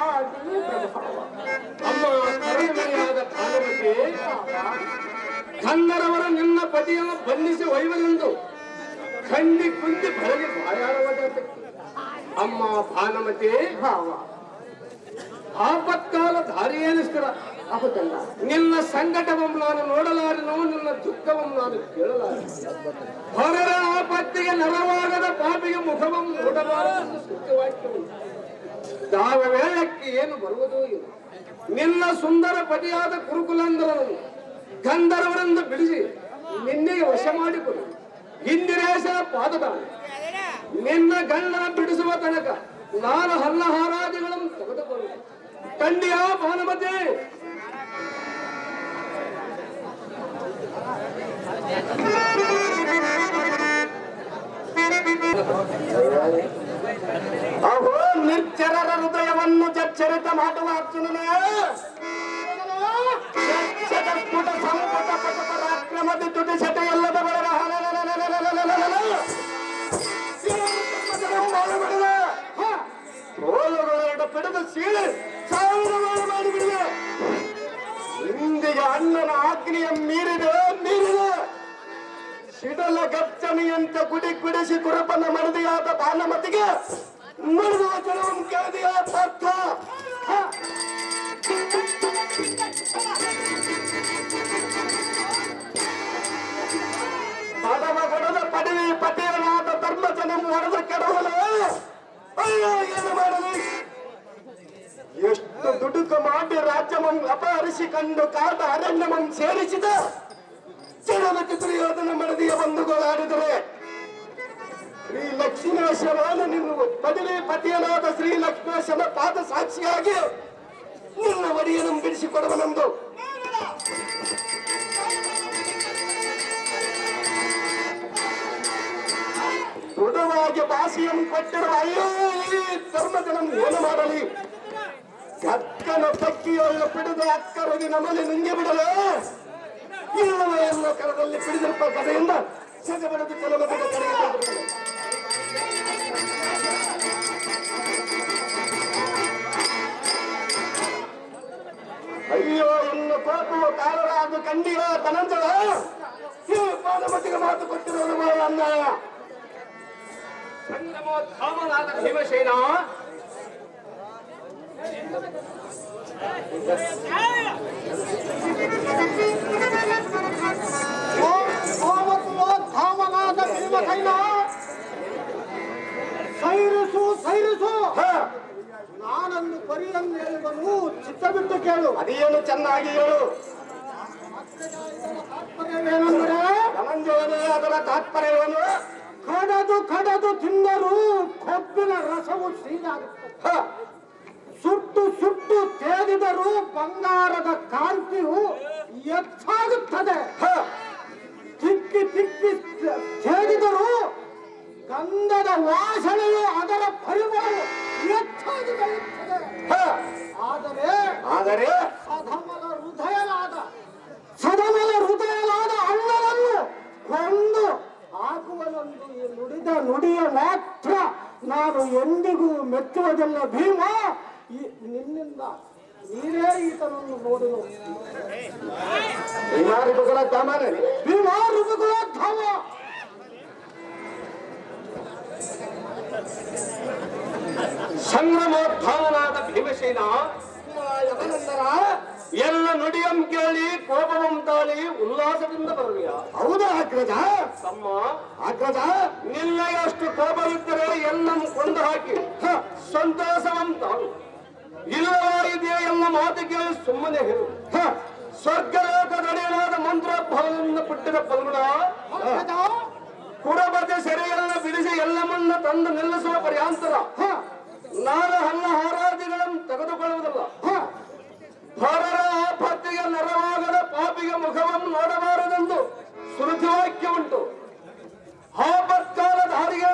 [SPEAKER 4] ಪ್ರಭಾವ.
[SPEAKER 3] ಅಮ್ಮ ಕರುಣೆಯಾದ ಭಾನುಮತಿ, ಗಂಧರ್ವರು ನಿನ್ನ ಪತಿಯನ್ನು ಬಂಧಿಸಿ ಒಯ್ಯುವರೆಂದು ಖಂಡಿ ಕುಂದಿ ಬೆಳಗ್ಗೆ ಬಾಯಾರವಾದ ಅಮ್ಮ ಭಾನುಮತಿ,
[SPEAKER 4] ಭಾವ
[SPEAKER 3] ಆಪತ್ಕಾಲ ದಾರಿಯೇನಿಸ್ಕರ
[SPEAKER 4] ಹೌದಲ್ಲ.
[SPEAKER 3] ನಿನ್ನ ಸಂಕಟವನ್ನು ನಾನು ನೋಡಲಾರನು, ನಿನ್ನ ದುಃಖವನ್ನು ನಾನು ಕೇಳಲಾರೆ. ಹೊರರ ಆಪತ್ತಿಗೆ ನರವಾಗದ ಪಾಪಿಗೆ ಮುಖವನ್ನು ನೋಡಬಾರದು ಸತ್ಯವಾಕ್ಯವು. ಯಾವ ವೇಳಕ್ಕೆ ಏನು ಬರುವುದೋ ಇಲ್ಲ. ನಿನ್ನ ಸುಂದರ ಪತಿಯಾದ ಕುರುಕುಲಂದರನ್ನು ಗಂಧರ್ವರಿಂದ ಬಿಡಿಸಿ ನಿನ್ನೆಗೆ ವಶ ಮಾಡಿಕೊಂಡು ಇಂದಿರೇಶನ ಪಾದದಾನ ನಿನ್ನ ಗಂಡನ ಬಿಡಿಸುವ ತನಕ ನಾನು ಹಲ್ಲಹಾರಾದಿಗಳನ್ನು ತೆಗೆದುಕೊಂಡು ಕಂಡಿಯ ಭಾನುಮತಿ.
[SPEAKER 2] ಅಹೋ, ನಿರ್ಚರರ ಹೃದಯವನ್ನು ಜಚ್ಚರಿತ ಮಾಡುವ ಅರ್ಜುನನೇ, ಸ್ಫುಟ ಸಂಪುಟ ಪಟ ಪರಾಕ್ರಮದ ತುಟಿಸಟ ಎಲ್ಲದ ಬರವ ತೋಳುಗಳೆರಡು ಪಿಡಿದು ಸೀಳಿ ಸಾವಿರವಾರು ಮಾಡಿಬಿಡುವೆ. ಇಂದಿಗೆ ಅಣ್ಣನ ಆಜ್ಞೆಯ ಮೀರಿದೆ. ಸಿಡಲ ಗರ್ಜನೆಯಂತ ಗುಡಿಸಿ ಕುರುಪನ ಮನದಿಯಾದ ಭಾನುಮತಿಗೆ ಮೃದು ವಚನವನ್ನು ಕೇಳಿದೆಯ ಪಾರ್ಥ. ಪದವ ಕೊಡದ ಪದವಿ ಪತಿಯನಾದ ಧರ್ಮಜನಂ ಹೊಡೆದ ಕೆಡವಲು ಅಯ್ಯೋ, ಏನು ಮಾಡಲಿ? ಎಷ್ಟು ದುಡುಕು ಮಾಡಿ ರಾಜ್ಯಮಂ ಅಪಹರಿಸಿಕೊಂಡು ಕಾದ ಅರಣ್ಯಮಂ ಸೇರಿಸಿದ ಚರಮತಿ ದುರ್ಯೋಧನ ಮನದಿಯ ಬಂಧುಗಳಾಡಿದರೆ ಶ್ರೀ ಲಕ್ಷ್ಮೀಶ್ವರನ ನಿಮ್ಮ ಪದವಿ ಪತಿಯನಾದ ಶ್ರೀ ಲಕ್ಷ್ಮೇಶನ ಪಾದ ಸಾಕ್ಷಿಯಾಗಿ ನಿನ್ನ ಒಡೆಯನ್ನು ಬಿಡಿಸಿಕೊಡುವನೆಂದು ದೃಢವಾಗಿ ಭಾಷೆಯನ್ನು ಕೊಟ್ಟಿರುವ ಅಯ್ಯೋ, ಈ ಧರ್ಮಜನಂ ಏನು ಮಾಡಲಿ? ಅಕ್ಕನ ಪಕ್ಕಿಯನ್ನು ಪಿಡಿದು ಅಕ್ಕರಿಗೆ ನಮ್ಮಲ್ಲಿ ನುಂಗಿ ಬಿಡಲು ಇಲ್ಲವ ಎನ್ನುವ ಕರದಲ್ಲಿ ಪಿಡಿದಿರುವ ಕಥೆಯಿಂದ ಸೆಗಬಡದು ಕೆಲವು ಕಡೆಗೆ ತಂದಿರುತ್ತದೆ. ಅಯ್ಯೋ ಇನ್ನು ಕೋಪವು ಕಾರರಾದ ಕಂಡಿಯ ಧನಂಜಯ ಈ ಪಾದಮತಿಗೆ ಮಾತು ಕೊಟ್ಟಿರೋದು ಬಹಳ ಅನ್ಯಾಯ. ಸಂಗಮೋತ್ಥಾಮನಾದ ಭೀಮಸೇನ
[SPEAKER 3] ಧಾಮನಾದ ಭೀಮಸೇನ ಸೈರಿಸು ಸೈರಿಸು. ನಾನೊಂದು ಪರಿಯನ್ನು ಹೇಳುವನು ಚಿತ್ತ ಬಿಟ್ಟು ಕೇಳು.
[SPEAKER 2] ಅದೇನು ಚೆನ್ನಾಗಿ ಹೇಳು.
[SPEAKER 3] ತಾತ್ಪರ್ಯವೇನೆಂದರೆ
[SPEAKER 2] ಧನಂಜಯನೇ ಅದರ ತಾತ್ಪರ್ಯವನ್ನು
[SPEAKER 3] ಕಡದು ಕಡದು ತಿಂದರೂ ಕೊಬ್ಬಿನ ರಸವು ಸಿಹಿಯಾಗುತ್ತದೆ. ಸುಟ್ಟು ಸುಟ್ಟು ತೇದಿದರೂ ಬಂಗಾರದ ಕಾಂತಿಯು ಹೆಚ್ಚಾಗುತ್ತದೆ. ತಿಕ್ಕಿ ತಿಕ್ಕಿ ತೇದಿದರೂ ಗಂಧದ ವಾಸನೆಯು ಅದರ ಪರಿಮಳವು ಹೆಚ್ಚಾಗಿ ಬೆಳೆಯುತ್ತದೆ. ಆದರೆ ಸದಮಲ ಹೃದಯನಾದ ಅಣ್ಣನನ್ನು ಕೊಂದು ಹಾಕುವನೊಂದು ಈ ನುಡಿದ ನುಡಿಯ ಮಾತ್ರ ನಾನು ಎಂದಿಗೂ ಮೆಚ್ಚುವುದಿಲ್ಲ. ಭೀಮ, ನಿನ್ನಿಂದ ನೀರೇ ಈತನನ್ನು ನೋಡಿರು. ಭೀಮ ಋತುಗಳ ಧಾಮ.
[SPEAKER 2] ಸಂಗ್ರಮೋತ್ಥಾನನಾದ ಭೀಮಸೇನ ಎಲ್ಲ ನುಡಿಯಂ ಕೇಳಿ ಕೋಪವಂ ತಾಳಿ ಉಲ್ಲಾಸದಿಂದ ಬರುವಿಯ.
[SPEAKER 3] ಹೌದಾ ಅಗ್ರಜ?
[SPEAKER 2] ತಮ್ಮ
[SPEAKER 3] ಅಗ್ರಜ,
[SPEAKER 2] ನಿನ್ನಷ್ಟು ಕೋಪವಿದ್ದರೆ ಎಲ್ಲಂ ಕೊಂದು ಹಾಕಿ ಸಂತೋಷವಂ ತಾಳು. ಇಲ್ಲವಾಯಿದೆಯೇ ಎಲ್ಲ ಮಾತು ಕೇಳಿ ಸುಮ್ಮನೆ ಹೇಳು. ಸ್ವರ್ಗಲೋಕದಡಿಯಲಾದ ಮಂತ್ರೋದ್ಭವದಿಂದ ಪುಟ್ಟಿದ ಫಲ್ಗುಣ ಕುಡಬದ ಸೆರೆಯನ್ನ ಬಿಡಿಸಿ ಎಲ್ಲಮನ್ನ ತಂದು ನಿಲ್ಲಿಸುವ ಪರ್ಯಾಂತರ ನಾನು ಹಲ್ಲ ಹಾರಾದಿಗಳನ್ನು ತೆಗೆದುಕೊಳ್ಳುವುದಿಲ್ಲ. ಹೊರರ ಆಪತ್ತಿಗೆ ನೆರವಾಗದ ಪಾಪಿಗೆ ಮುಖವನ್ನು ನೋಡಬಾರದೆಂದು ಸುರುತಿವಾಕ್ಯ ಉಂಟು. ಆಪತ್ಕಾಲ ದಾರಿಗೆ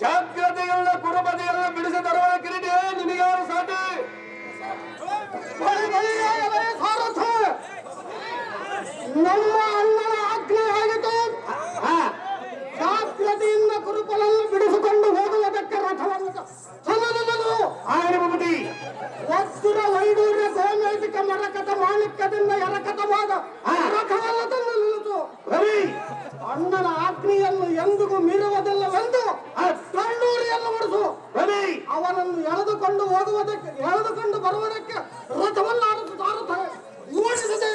[SPEAKER 2] ಜಾಗ್ರತೆಯಲ್ಲ ಕುರುಬದಿಯಲ್ಲ ಬಿಡಿಸಿ ತರುವ ಕಿರೀಟಿ ನಿನಗಾರು ಸಾಟಿ.
[SPEAKER 3] ನಮ್ಮ ಅಣ್ಣನ ಆಜ್ಞೆ ಆಗಿದೆ. ಜಾಗ್ರತೆಯಿಂದ ಕುರುಬಲನ್ನು ಬಿಡಿಸಿಕೊಂಡು ಹೋಗುವುದಕ್ಕೆ ರಥವನ್ನು ವಜ್ರ ವೈಡೂರ್ಯ ಗೋಮೇಟಿಕ ಮರಕತ ಮಾಣಿಕ್ಯದಿಂದ ಎರಕತವಾದ ರಥವನ್ನು ತಂದು ನಿಲ್ಲಿಸು. ಅಣ್ಣನ ಆಜ್ಞೆಯನ್ನು ಎಂದಿಗೂ ಮೀರುವುದಿಲ್ಲವೆಂದು ಕಂಡೂರಿಯನ್ನು ಹೊಡಿಸು. ಅವನನ್ನು ಎಳೆದುಕೊಂಡು ಬರುವುದಕ್ಕೆ ರಥವನ್ನು ಆರಿಸುತ್ತಾರೆ. ನೋಡಿಸದೇ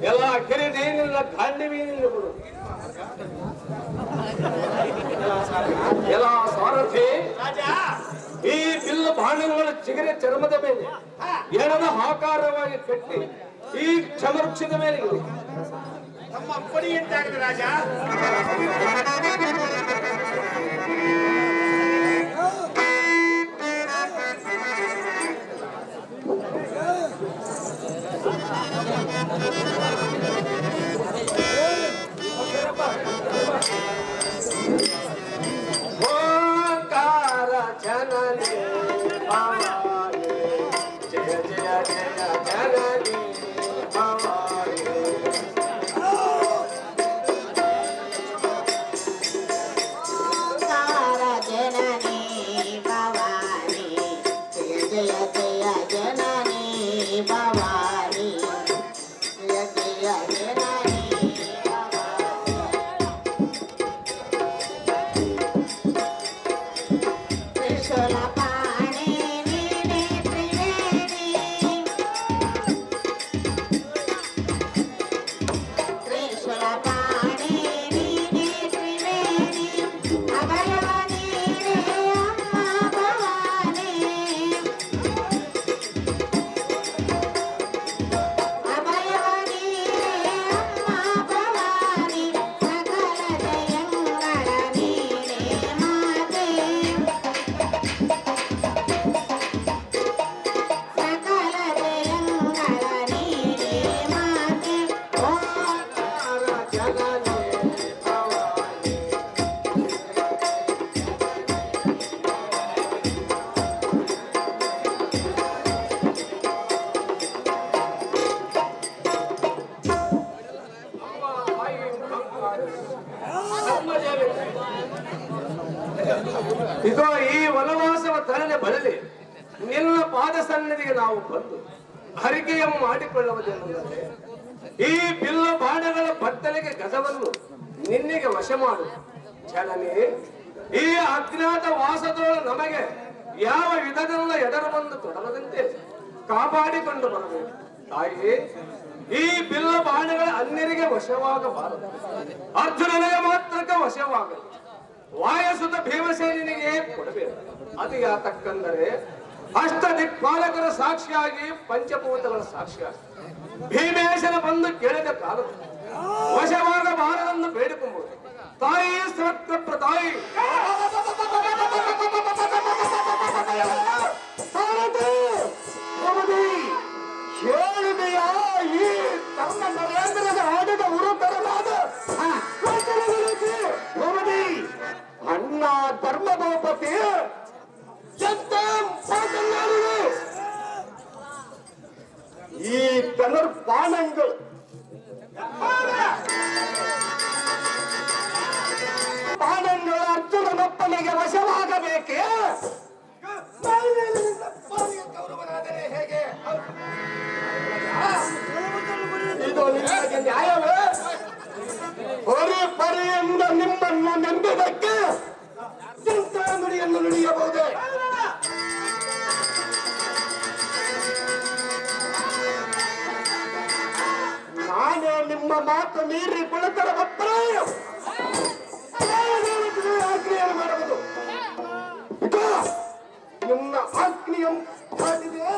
[SPEAKER 2] ಎಲ್ಲ ಕಿರೀಟಿ ನಿಲ್ಲ ಖಂಡಿವಿ ನಿಲ್ಲುವುದು. ಎಲ್ಲ ಸಾರಥಿ ಈ ಬಿಲ್ಲು ಬಾಣಗಳ ಚಿಗರೆ ಚರ್ಮದ ಮೇಲೆ ಎಣದ ಆಕಾರವಾಗಿ ಕಟ್ಟಿ ಈ ಕ್ಷಮವೃಕ್ಷದ ಮೇಲೆ
[SPEAKER 5] ನಮ್ಮ ಅಪ್ಪಣೆ ಎಂತಾಗಿದೆ ರಾಜ?
[SPEAKER 2] ಓಂಕಾರ ಜನನಿ ಭವಾನಿ ಜಯ ಜಯ ಜಯ ಜನನಿ ಭವಾನಿ. ಇದು ಈ ವನವಾಸವ ತರಲೆ ಬಳಲಿ ನಿನ್ನ ಪಾದ ಸನ್ನಿಧಿಗೆ ನಾವು ಬಂದು ಹರಿಕೆಯನ್ನು ಮಾಡಿಕೊಳ್ಳುವುದೆಂದರೆ ಈ ಬಿಲ್ಲು ಬಾಣಗಳ ಬಟ್ಟಲಿಗೆ ಗಜವನ್ನು ನಿನ್ನೆಗೆ ವಶ ಮಾಡು ಜನನೇ. ಈ ಅಜ್ಞಾತ ವಾಸದೊಳ ನಮಗೆ ಯಾವ ವಿಧದಿಂದ ಎಡರು ಬಂದು ತೊಡರದಂತೆ ಕಾಪಾಡಿಕೊಂಡು ಬರಬೇಕು ತಾಯಿ. ಈ ಬಿಲ್ಲು ಬಾಣಗಳ ಅನ್ಯರಿಗೆ ವಶವಾಗಬಾರದು, ಅರ್ಜುನನಿಗೆ ಮಾತ್ರಕ್ಕೆ ವಶವಾಗಲು ವಾಯಸುತ ಭೀಮಸೇನಿಗೆ ಕೊಡಬೇಕು. ಅದು ಯಾತಕ್ಕಂದರೆ ಅಷ್ಟ ದಿಕ್ಪಾಲಕರ ಸಾಕ್ಷಿಯಾಗಿ ಪಂಚಭೂತಗಳ ಸಾಕ್ಷಿಯಾಗಿ ಭೀಮೇಶನ ಬಂದು ಕೇಳಿದ ಕಾಲದ ವಶವಾಗಬಾರದೆಂದು ಬೇಡಿಕೊಂಬುದು ತಾಯಿ ಸತ್ಯಪ್ರ ತಾಯಿ.
[SPEAKER 1] ಹೇಳಿದೆಯಾ ಈ ತಮ್ಮ ನರೇಂದ್ರದ ಆಡಿದ ಉರುತರನಾದ ಅಣ್ಣ ಧರ್ಮಭೂಪತಿ ಎಂತ ಮಾತನಾಡಿದೆ. ಈ ಧನುರ್ಬಾಣಗಳು ಬಾಣಗಳು ಅರ್ಜುನನೊಪ್ಪನಿಗೆ ವಶವಾಗಬೇಕೇ? ಹೇಗೆ ಇದು ನಿಮಗೆ ನ್ಯಾಯವೇ? ಹೊರೆ ಪರೆಯಿಂದ ನಿಮ್ಮನ್ನು ನಂಬಿದಕ್ಕೆ ಇಂಥ ನುಡಿಯನ್ನು ನುಡಿಯಬಹುದೇ? ನಾನೇ ನಿಮ್ಮ ಮಾತು ಮೀರಿ ಕುಳಿತರ ಭಕ್ತರ ಆಜ್ಞೆಯನ್ನು ಮಾಡಬಹುದು. ನಿಮ್ಮ ಆಜ್ಞೆಯನ್ನು ಮಾಡಿದೆ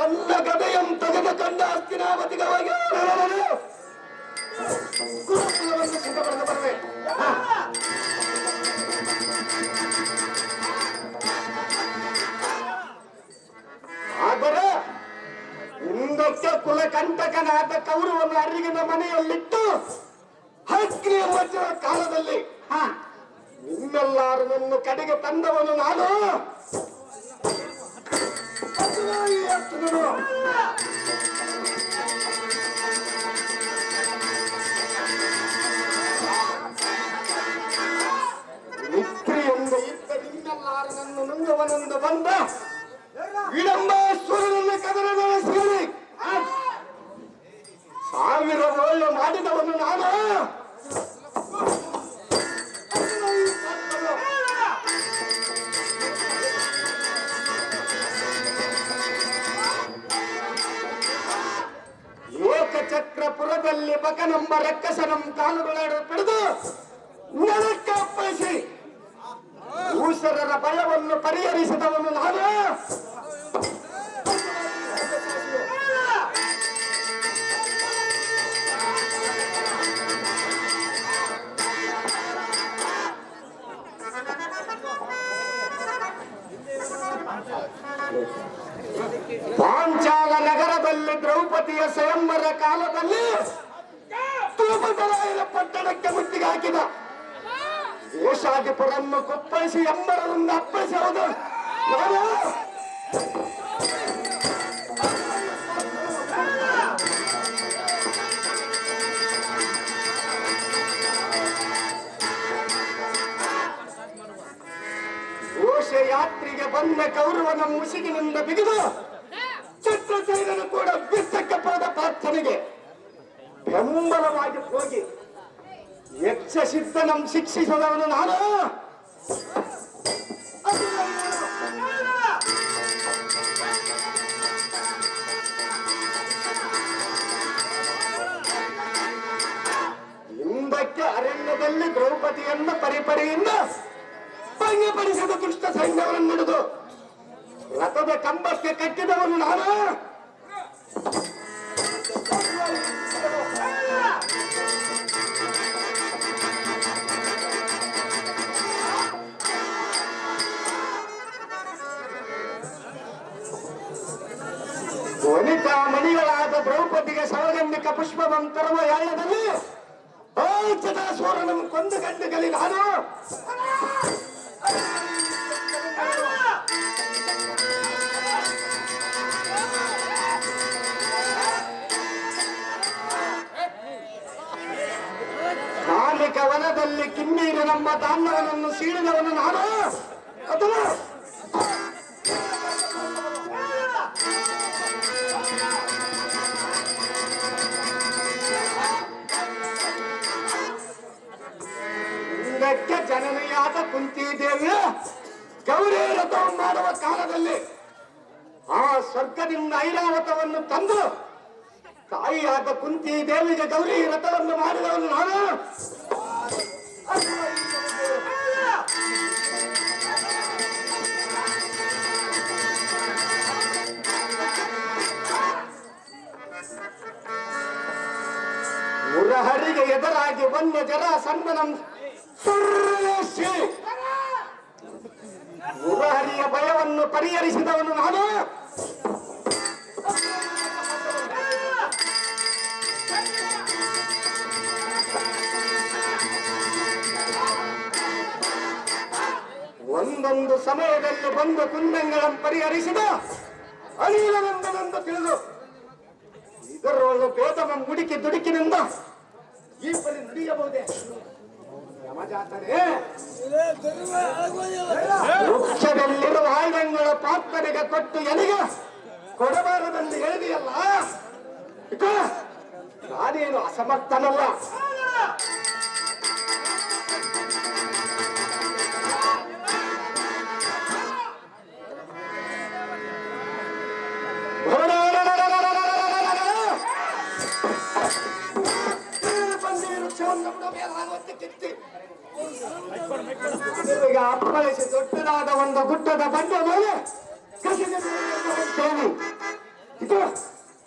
[SPEAKER 1] ಎಲ್ಲ ಗದೆಯಂ ತೆಗೆದುಕೊಂಡ ಹಸ್ತಿನಾವತಿಗಾಗಿ ಗುರುಕುಲವನ್ನು ಸಿದ್ಧಪಡಿಸ ಬರಬೇಕು. ಆದರೆ ಹಿಂದಕ್ಕೆ ಕುಲಕಂಟಕನಾದ ಕೌರವನ ಅರಿಗಿನ ಮನೆಯಲ್ಲಿಟ್ಟು ಅಗ್ನಿಯ ಮಧ್ಯದ ಕಾಲದಲ್ಲಿ ನಿಮ್ಮೆಲ್ಲರನ್ನು ಕಡೆಗೆ ತಂದವನು ನಾನು. ನಿತ್ರಿಯಿಂದ ಇದ್ದ ನಿಮ್ಮೆಲ್ಲರನ್ನು ನುಂಗುವನೆಂದು ಬಂದ ವಿಡಂಬಾಸುರನನ್ನು ಕದರಗೊಳಿಸಿ ಸಾವಿರ ಒಳ್ಳೆ ಮಾಡಿದವನು ನಾನು. ಏಕಚಕ್ರಪುರದಲ್ಲಿ ಬಕನಂಬ ರಕ್ಕಸನಂ ಕಾಲುಗಳನ್ನು piಡಿದು ನೆಲಕ್ಕೆ ಅಪ್ಪಳಿಸಿ ಭೂಸರರ ಭಯವನ್ನು ಪರಿಹರಿಸಿದವನು ನಾನು. ಪಾಂಚಾಲ ನಗರದಲ್ಲಿ ದ್ರೌಪದಿಯ ಸ್ವಯಂವರ ಕಾಲದಲ್ಲಿ ತೂಪದರಾಯನ ಪಟ್ಟಣಕ್ಕೆ ಮುತ್ತಿಗೆ ಹಾಕಿದ ದೇಶಾಧಿಪರನ್ನು ಕೊಪ್ಪಳಿಸಿ ಎಂಬರದಿಂದ ಅಪ್ಪಳಿಸಿ ಹೌದು ನಾನು. ಘೋಷಯಾತ್ರೆಗೆ ಬಂದ ಕೌರವನ ಮುಸುಗಿನಿಂದ ಬಿಗಿದು ಚಿತ್ರಸೇನನು ಕೂಡ ಬಿತ್ತಕ್ಕೆ ಪಡೆದ ಪ್ರಾರ್ಥನೆಗೆ ಬೆಂಬಲವಾಗಿ ಹೋಗಿ ಯಕ್ಷ ಸಿದ್ಧನಂ ಶಿಕ್ಷಿಸದವನು ನಾನು. ಹಿಂದಕ್ಕೆ ಅರಣ್ಯದಲ್ಲಿ ದ್ರೌಪದಿಯನ್ನು ಪರಿಪರಿಯಿಂದ ಭಂಗಪಡಿಸಿದ ದುಷ್ಟ ಸೈನ್ಯವನ್ನು ನಡೆದು ರಥದ ಕಂಬಕ್ಕೆ ಕಟ್ಟಿದವನು ನಾನು. ವನಿತಾ ಮಣಿಗಳಾದ ದ್ರೌಪದಿಗೆ ಸೌಗಂಧಿಕ ಪುಷ್ಪವನ್ನು ತರುವ ಯಾಯದಲ್ಲಿ ಸೂರನನ್ನು ಕೊಂದು ಗಂಡುಗಲಿ ನಾನು.
[SPEAKER 2] ನಮ್ಮ ಧಾನ್ಯವನನ್ನು ಸೀಳಿದವನು ನಾನು ಅಥವಾ ಇದಕ್ಕೆ ಜನನಿಯಾದ ಕುಂತಿದ್ದೇವೆ. ಗೌರಿ ರಥವನ್ನು ಮಾಡುವ ಕಾಲದಲ್ಲಿ ಆ ಸ್ವರ್ಗದಿಂದ ಐರಾವತವನ್ನು ತಂದು ತಾಯಿಯಾದ ಕುಂತಿ ದೇವಿಗೆ ಗೌರಿ ರಥವನ್ನು ಮಾಡಿದವನು ನಾನು. ಮುರಹರಿಗೆ ಎದುರಾಗಿ ವನ್ಯ ಜರಾಸಂಧನಂ ಸುರೇಶಿ ಮುರಹರಿಯ ಭಯವನ್ನು ಪರಿಹರಿಸಿದವನು ನಾನು. ಒಂದೊಂದು ಸಮಯದಲ್ಲಿ ಬಂದು ಕುಂದಂಗಳನ್ನು ಪರಿಹರಿಸಿದ ಅನಿಲನಂದನೆಂದು ತಿಳಿದು ಇದರೊಳಗೆ ಬೇದಮ ಮುಡಿಕಿ ದುಡುಕಿನಿಂದ ಈ ಬಳಿ ನುಡಿಯಬಹುದೇ? ಯಮಜಾತನೇ, ವೃಕ್ಷದಲ್ಲಿರುವ ಆಯುಧಗಳ ಪಾತ್ರೆಗೆ ಕೊಟ್ಟು ಎನಿಗೆ ಕೊಡಬಾರದಲ್ಲಿ ಹೇಳಿದೆಯಲ್ಲ, ನಾನೇನು ಅಸಮರ್ಥನಲ್ಲ. ಅಪ್ಪಳಿಸಿ ದೊಡ್ಡದಾದ ಒಂದು ಗುಡ್ಡದ ಬಂಡೆ ಮೇಲೆ ಇದು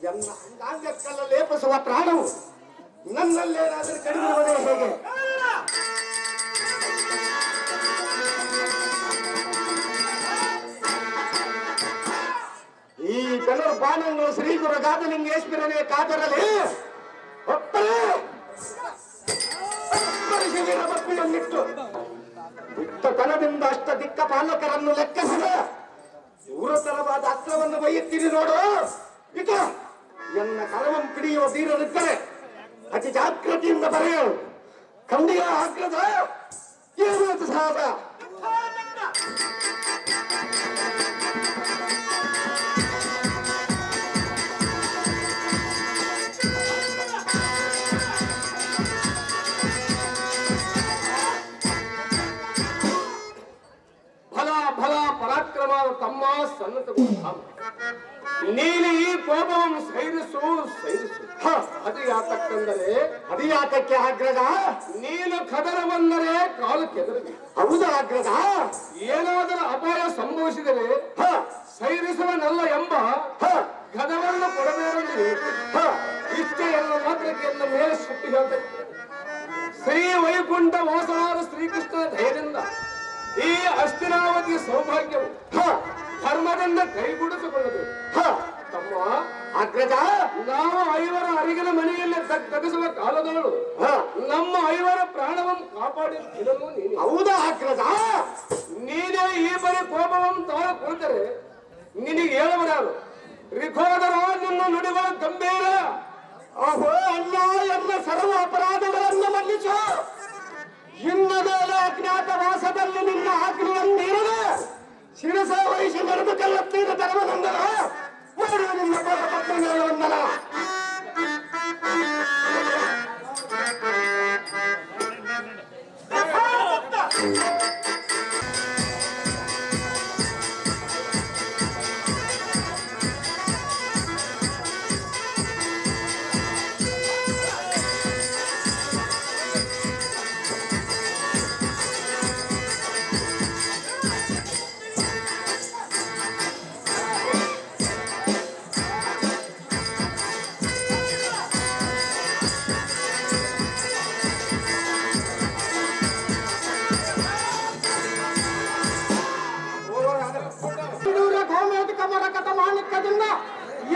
[SPEAKER 2] ಎನ್ನ ಅಂಗಾಂಗಕ್ಕೆಲ್ಲ ಲೇಪಿಸುವ ಪ್ರಾಣವು ನನ್ನಲ್ಲೇನಾದರೂ ಕಡಿಮೆ ಹೇಗೆ? ಈ ಧನುರ್ಬಾಣಗಳು ಶ್ರೀ ಗುರು ಗಾದಲಿಂಗೇಶ್ವರನೇ ಕಾದರಲಿ ಭಕ್ತಿಯನ್ನಿಟ್ಟು ತನದಿಂದ ಅಷ್ಟ ದಿಕ್ಕ ಪಾಲಕರನ್ನು ಲೆಕ್ಕಿಸಿದ ದೂರತರವಾದ ಅಸ್ತ್ರವನ್ನು ಬೈಯುತ್ತೀರಿ ನೋಡು. ಇಕ ಎನ್ನ ಕರವಂ ಪಿಡಿಯುವ ಧೀರರಿದ್ದರೆ ಅತಿ ಜಾಗೃತಿಯಿಂದ ಬರೆಯಲು ಖಂಡಿಯ ಆಗ್ರದ ಏನು ಸಹಜ. ಪರಾಕ್ರಮ ತಮ್ಮ ಸನ್ನತ ನೀನು ಈ ಕೋಪವನ್ನು ಸೈರಿಸು. ಅದು ಯಾತಕ್ಕಂದರೆ ಅದು ಯಾತಕ್ಕೆ ಆಗ್ರಹ? ನೀನು ಕದರವಂದರೆ ಕಾಲು ಕೆದರಬೇಕು. ಹೌದಾ ಆಗ್ರಹ? ಏನಾದರೂ ಅಪಾಯ ಸಂಭವಿಸಿದರೆ ಸೈರಿಸುವನಲ್ಲ ಎಂಬ ಗದವನ್ನು ಕೊಡಬೇಡಿ. ಇಷ್ಟೇ ಎಲ್ಲ ಮಾತ್ರಕ್ಕೆ ಎಲ್ಲ ಮೇಲೆ ಸುಟ್ಟಿ ಹೇಳ್ತದೆ. ಶ್ರೀ ವೈಕುಂಠ ವಾಸವಾದ ಶ್ರೀಕೃಷ್ಣನ ಧೈರ್ಯದಿಂದ ಈ ಅಸ್ಥಿರಾವತಿ ಸೌಭಾಗ್ಯವು ಧರ್ಮದಿಂದ ಕೈಗೂಡಿಸಿಕೊಳ್ಳಬೇಕು. ತಮ್ಮ ಅಗ್ರಜ, ನಾವು ಐವರ ಅರಿಗಿನ ಮನೆಯಲ್ಲಿ ತಗ್ಗಿಸುವ ಕಾಲದಳು ನಮ್ಮ ಐವರ ಪ್ರಾಣವನ್ನು ಕಾಪಾಡಿ ಇದನ್ನು ನೀನು. ಹೌದಾ ಅಗ್ರಜ? ನೀನೇ ಈ ಬರೀ ಕೋಪವನ್ನು ತಾಳು ಕುಳಿತರೆ ನಿನಗೆ ಹೇಳುವರಾರು ರಿಖೋದರ ನಿನ್ನ ನುಡಿಗಳ ಗಂಭೀರ. ಅಹೋ ಅಲ್ಲ, ಎಲ್ಲ ಸರ್ವ ಅಪರಾಧಗಳನ್ನು ಮನ್ನಿಸು. ಇನ್ನ ಮೇಲೆ ಅಜ್ಞಾತವಾಸದಲ್ಲಿ ನಿನ್ನ ಆಜ್ಞೆಯನ್ನಿರದೆ ಶಿರಸ ವಹಿಸಿ ನಡೆದು ಕಲ್ಲತ್ತೀರ ಧರ್ಮನಂದನ ಮಾಡುವ ನಿನ್ನ ಪತ್ನಿವಂದನ.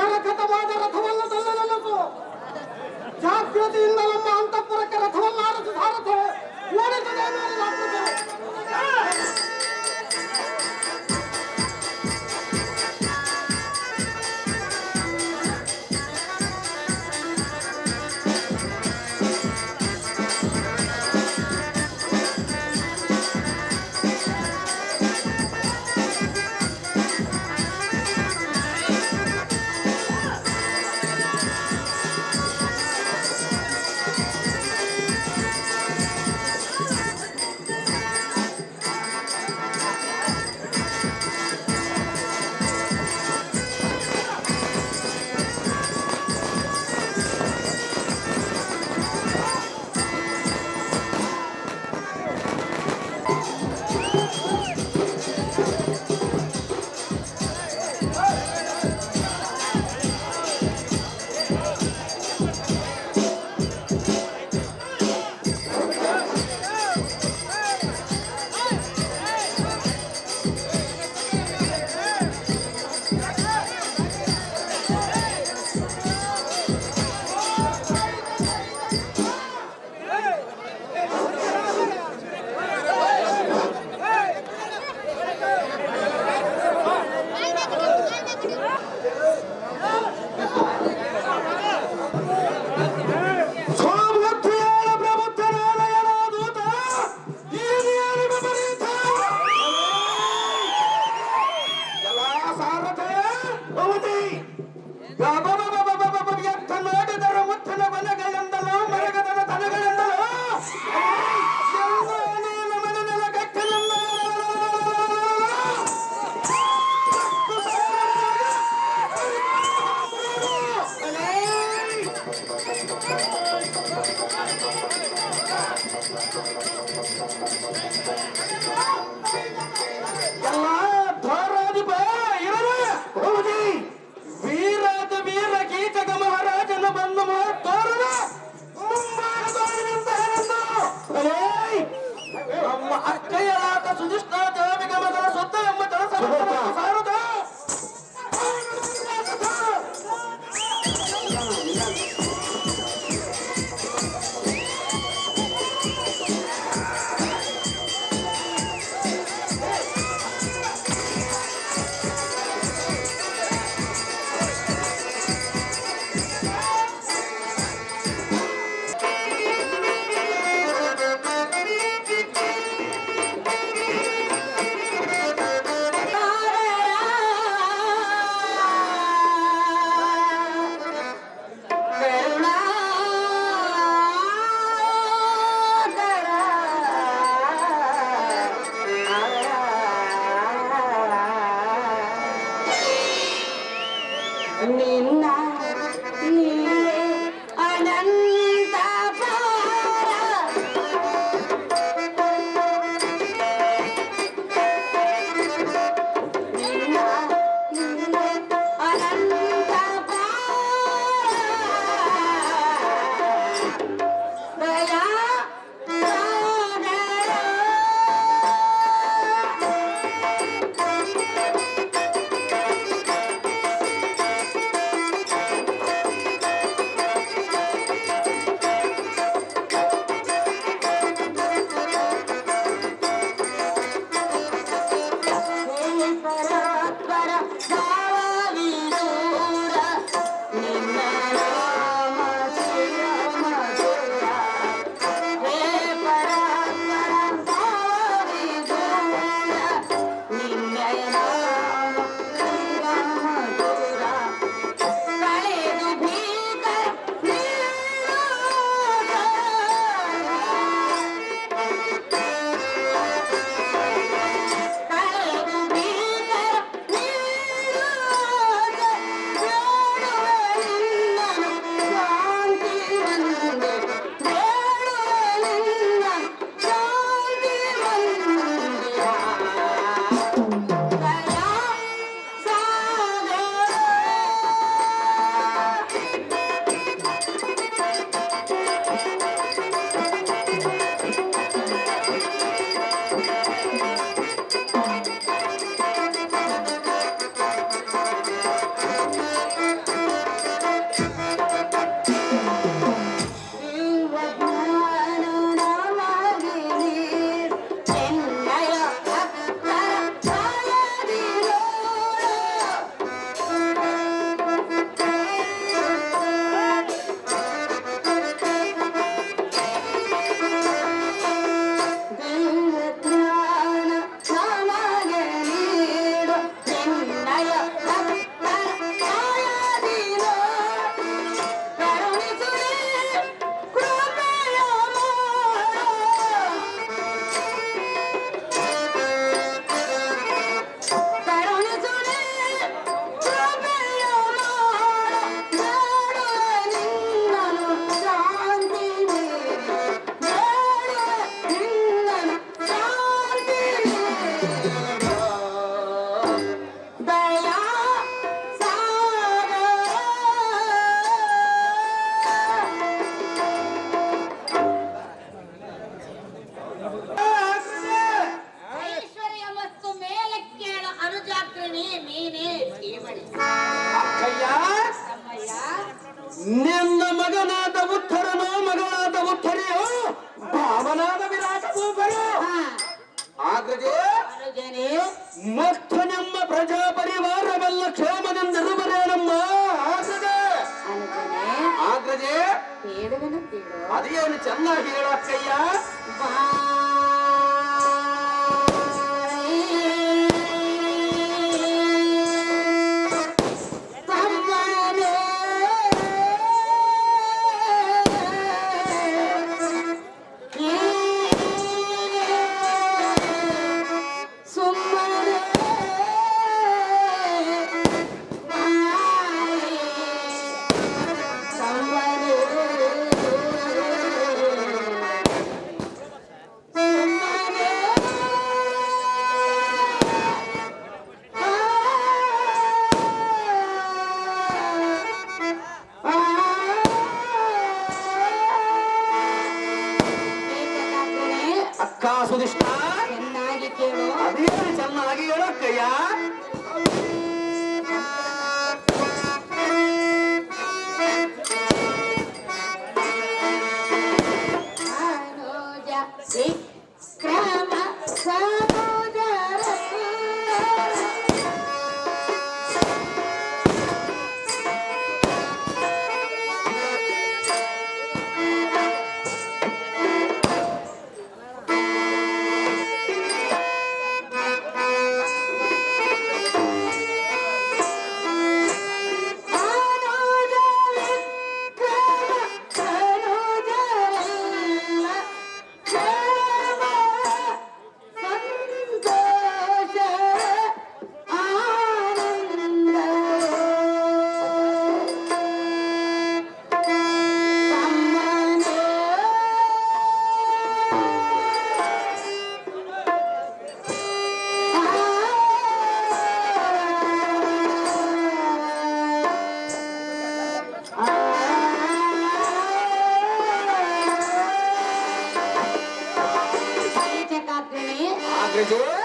[SPEAKER 2] ಎರಕತವಾದ ರಥವನ್ನು ತಳ್ಳಲು ಜಾಗೃತಿಯಿಂದ ನಮ್ಮ ಅಂತಃಪುರಕ್ಕೆ ರಥವನ್ನು ಆರಿಸಿ ಸಾರಥೆ ಓಡಿಸದೆ ಎತ್ತ ನೋಡಿದರ ಮುತ್ತನ ಬನಗಳೆಂದಲೋ ಮರಗದನ ತನಗಳೆಂದಲೋ ಮನನೆಲ ಗಟ್ಟಲೆಲ್ಲ ಎಲ್ಲ ಧಾರಾಧಿಪ ಇರಲು ಹೌದಿ ವೀರಾದ ವೀರ ಕೀಚಕ ಮಹಾರಾಜನ ಬಂದು ತೋರಣ ನಮ್ಮ ಅಕ್ಕಯ್ಯಲಾದ ಸುಧಿಷ್ಠ ದೇವಿಗ ಮಗನ ಸೊತ್ತ ಎಂಬ ಕೆಲಸ ಸಾರುದ
[SPEAKER 4] ನಿನ್ನ ನೀನೇ ಅನಂತ ನಿನ್ನ ನೀನೇ ಅನಂತ ದಯಾ
[SPEAKER 2] ನಿನ್ನ ಮಗನಾದ ಉತ್ತರನೋ ಮಗಳಾದ ಉತ್ತರಿಯೋ ಭಾವನಾದ ವಿರಾಟ ಭೂಪರು ಆಗ್ರಜೆ ಮತ್ತು ನಮ್ಮ ಪ್ರಜಾ ಪರಿವಾರವೆಲ್ಲ ಕ್ಷೇಮದಿಂದಿರುವರೇನಮ್ಮ ಆಗ್ರಜೆ ಆಗ್ರಜೆ ಅದೇನು ಚೆನ್ನಾಗಿ ಹೇಳು ಅಕ್ಕಯ್ಯ
[SPEAKER 4] Bye.
[SPEAKER 2] ಸುಧಿಷ್ಠ
[SPEAKER 4] ಚೆನ್ನಾಗಿ ಕೇಳು.
[SPEAKER 2] ಅದೇನು ಚೆನ್ನಾಗಿ ಹೇಳಕ್ಕಯ್ಯ.
[SPEAKER 4] ಅನುಜ ವಿಕ್ರಮ ಸಹೋದರ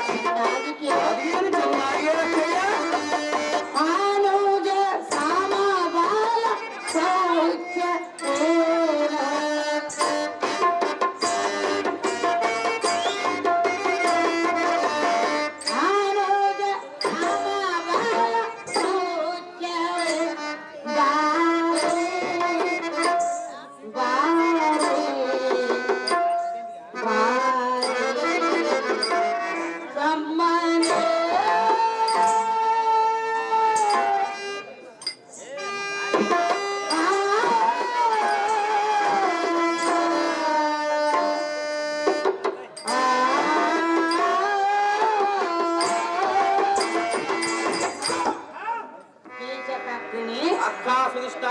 [SPEAKER 4] ಚೆನ್ನಾಗಿ ಕೇಳು.
[SPEAKER 2] ಅದೇನು ಚೆನ್ನಾಗಿ ಹೇಳಕ್ಕಯ್ಯ.
[SPEAKER 4] ಅನುಜ ಸಮಬಲ ಸೌಖ್ಯ ಅನುಜ ಸಮಬಲ ಸೌಖ್ಯ ಬಾರೆ ಬಾರೆ
[SPEAKER 2] ಅಕ್ಕ ಸುಧಿಷ್ಠ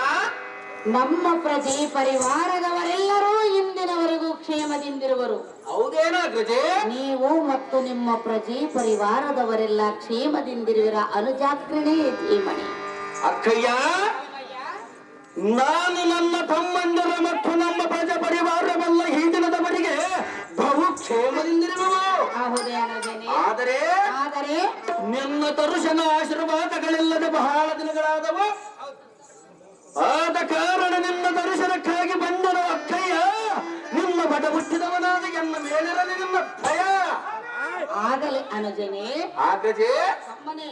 [SPEAKER 4] ನಮ್ಮ ಪ್ರಜೆ ಪರಿವಾರದವರೆಲ್ಲರೂ ಇಂದಿನವರೆಗೂ ಕ್ಷೇಮದಿಂದಿರುವರು.
[SPEAKER 2] ಹೌದೇನಾ ಗಜೆ?
[SPEAKER 4] ನೀವು ಮತ್ತು ನಿಮ್ಮ ಪ್ರಜೆ ಪರಿವಾರದವರೆಲ್ಲ ಕ್ಷೇಮದಿಂದಿರುವಿರ. ಅನುಜಾಗ್ರಣೆ ಧೀಮಣಿ.
[SPEAKER 2] ಅಕ್ಕಯ್ಯ, ನಾನು ನನ್ನ ತಮ್ಮಂದಿರ ಮತ್ತು ನಮ್ಮ ಪ್ರಜ ಪರಿವಾರವೆಲ್ಲ ಈ ದಿನದವರೆಗೆ ಬಹು ಕ್ಷೇಮದಿಂದಿರುವವು.
[SPEAKER 4] ಹೌದೇ ಅನುಜನೇ?
[SPEAKER 2] ಆದರೆ
[SPEAKER 4] ಆದರೆ
[SPEAKER 2] ನಿನ್ನ ದರ್ಶನ ಆಶೀರ್ವಾದಗಳಿಲ್ಲದೆ ಬಹಳ ದಿನಗಳಾದವು. ಆದ ಕಾರಣ ನಿನ್ನ ದರ್ಶನಕ್ಕಾಗಿ ಬಂದನು ಅಕ್ಕಯ್ಯ. ನಿಮ್ಮ ಬಡ ಹುಟ್ಟಿದವನಾದ ಎನ್ನ ಮೇಲಿರಲಿ ನಿನ್ನ ಭಯ.
[SPEAKER 4] ಆಗಲಿ ಅನುಜನೇ.
[SPEAKER 2] ಆಗಜೆ
[SPEAKER 4] ಅಮ್ಮನೇ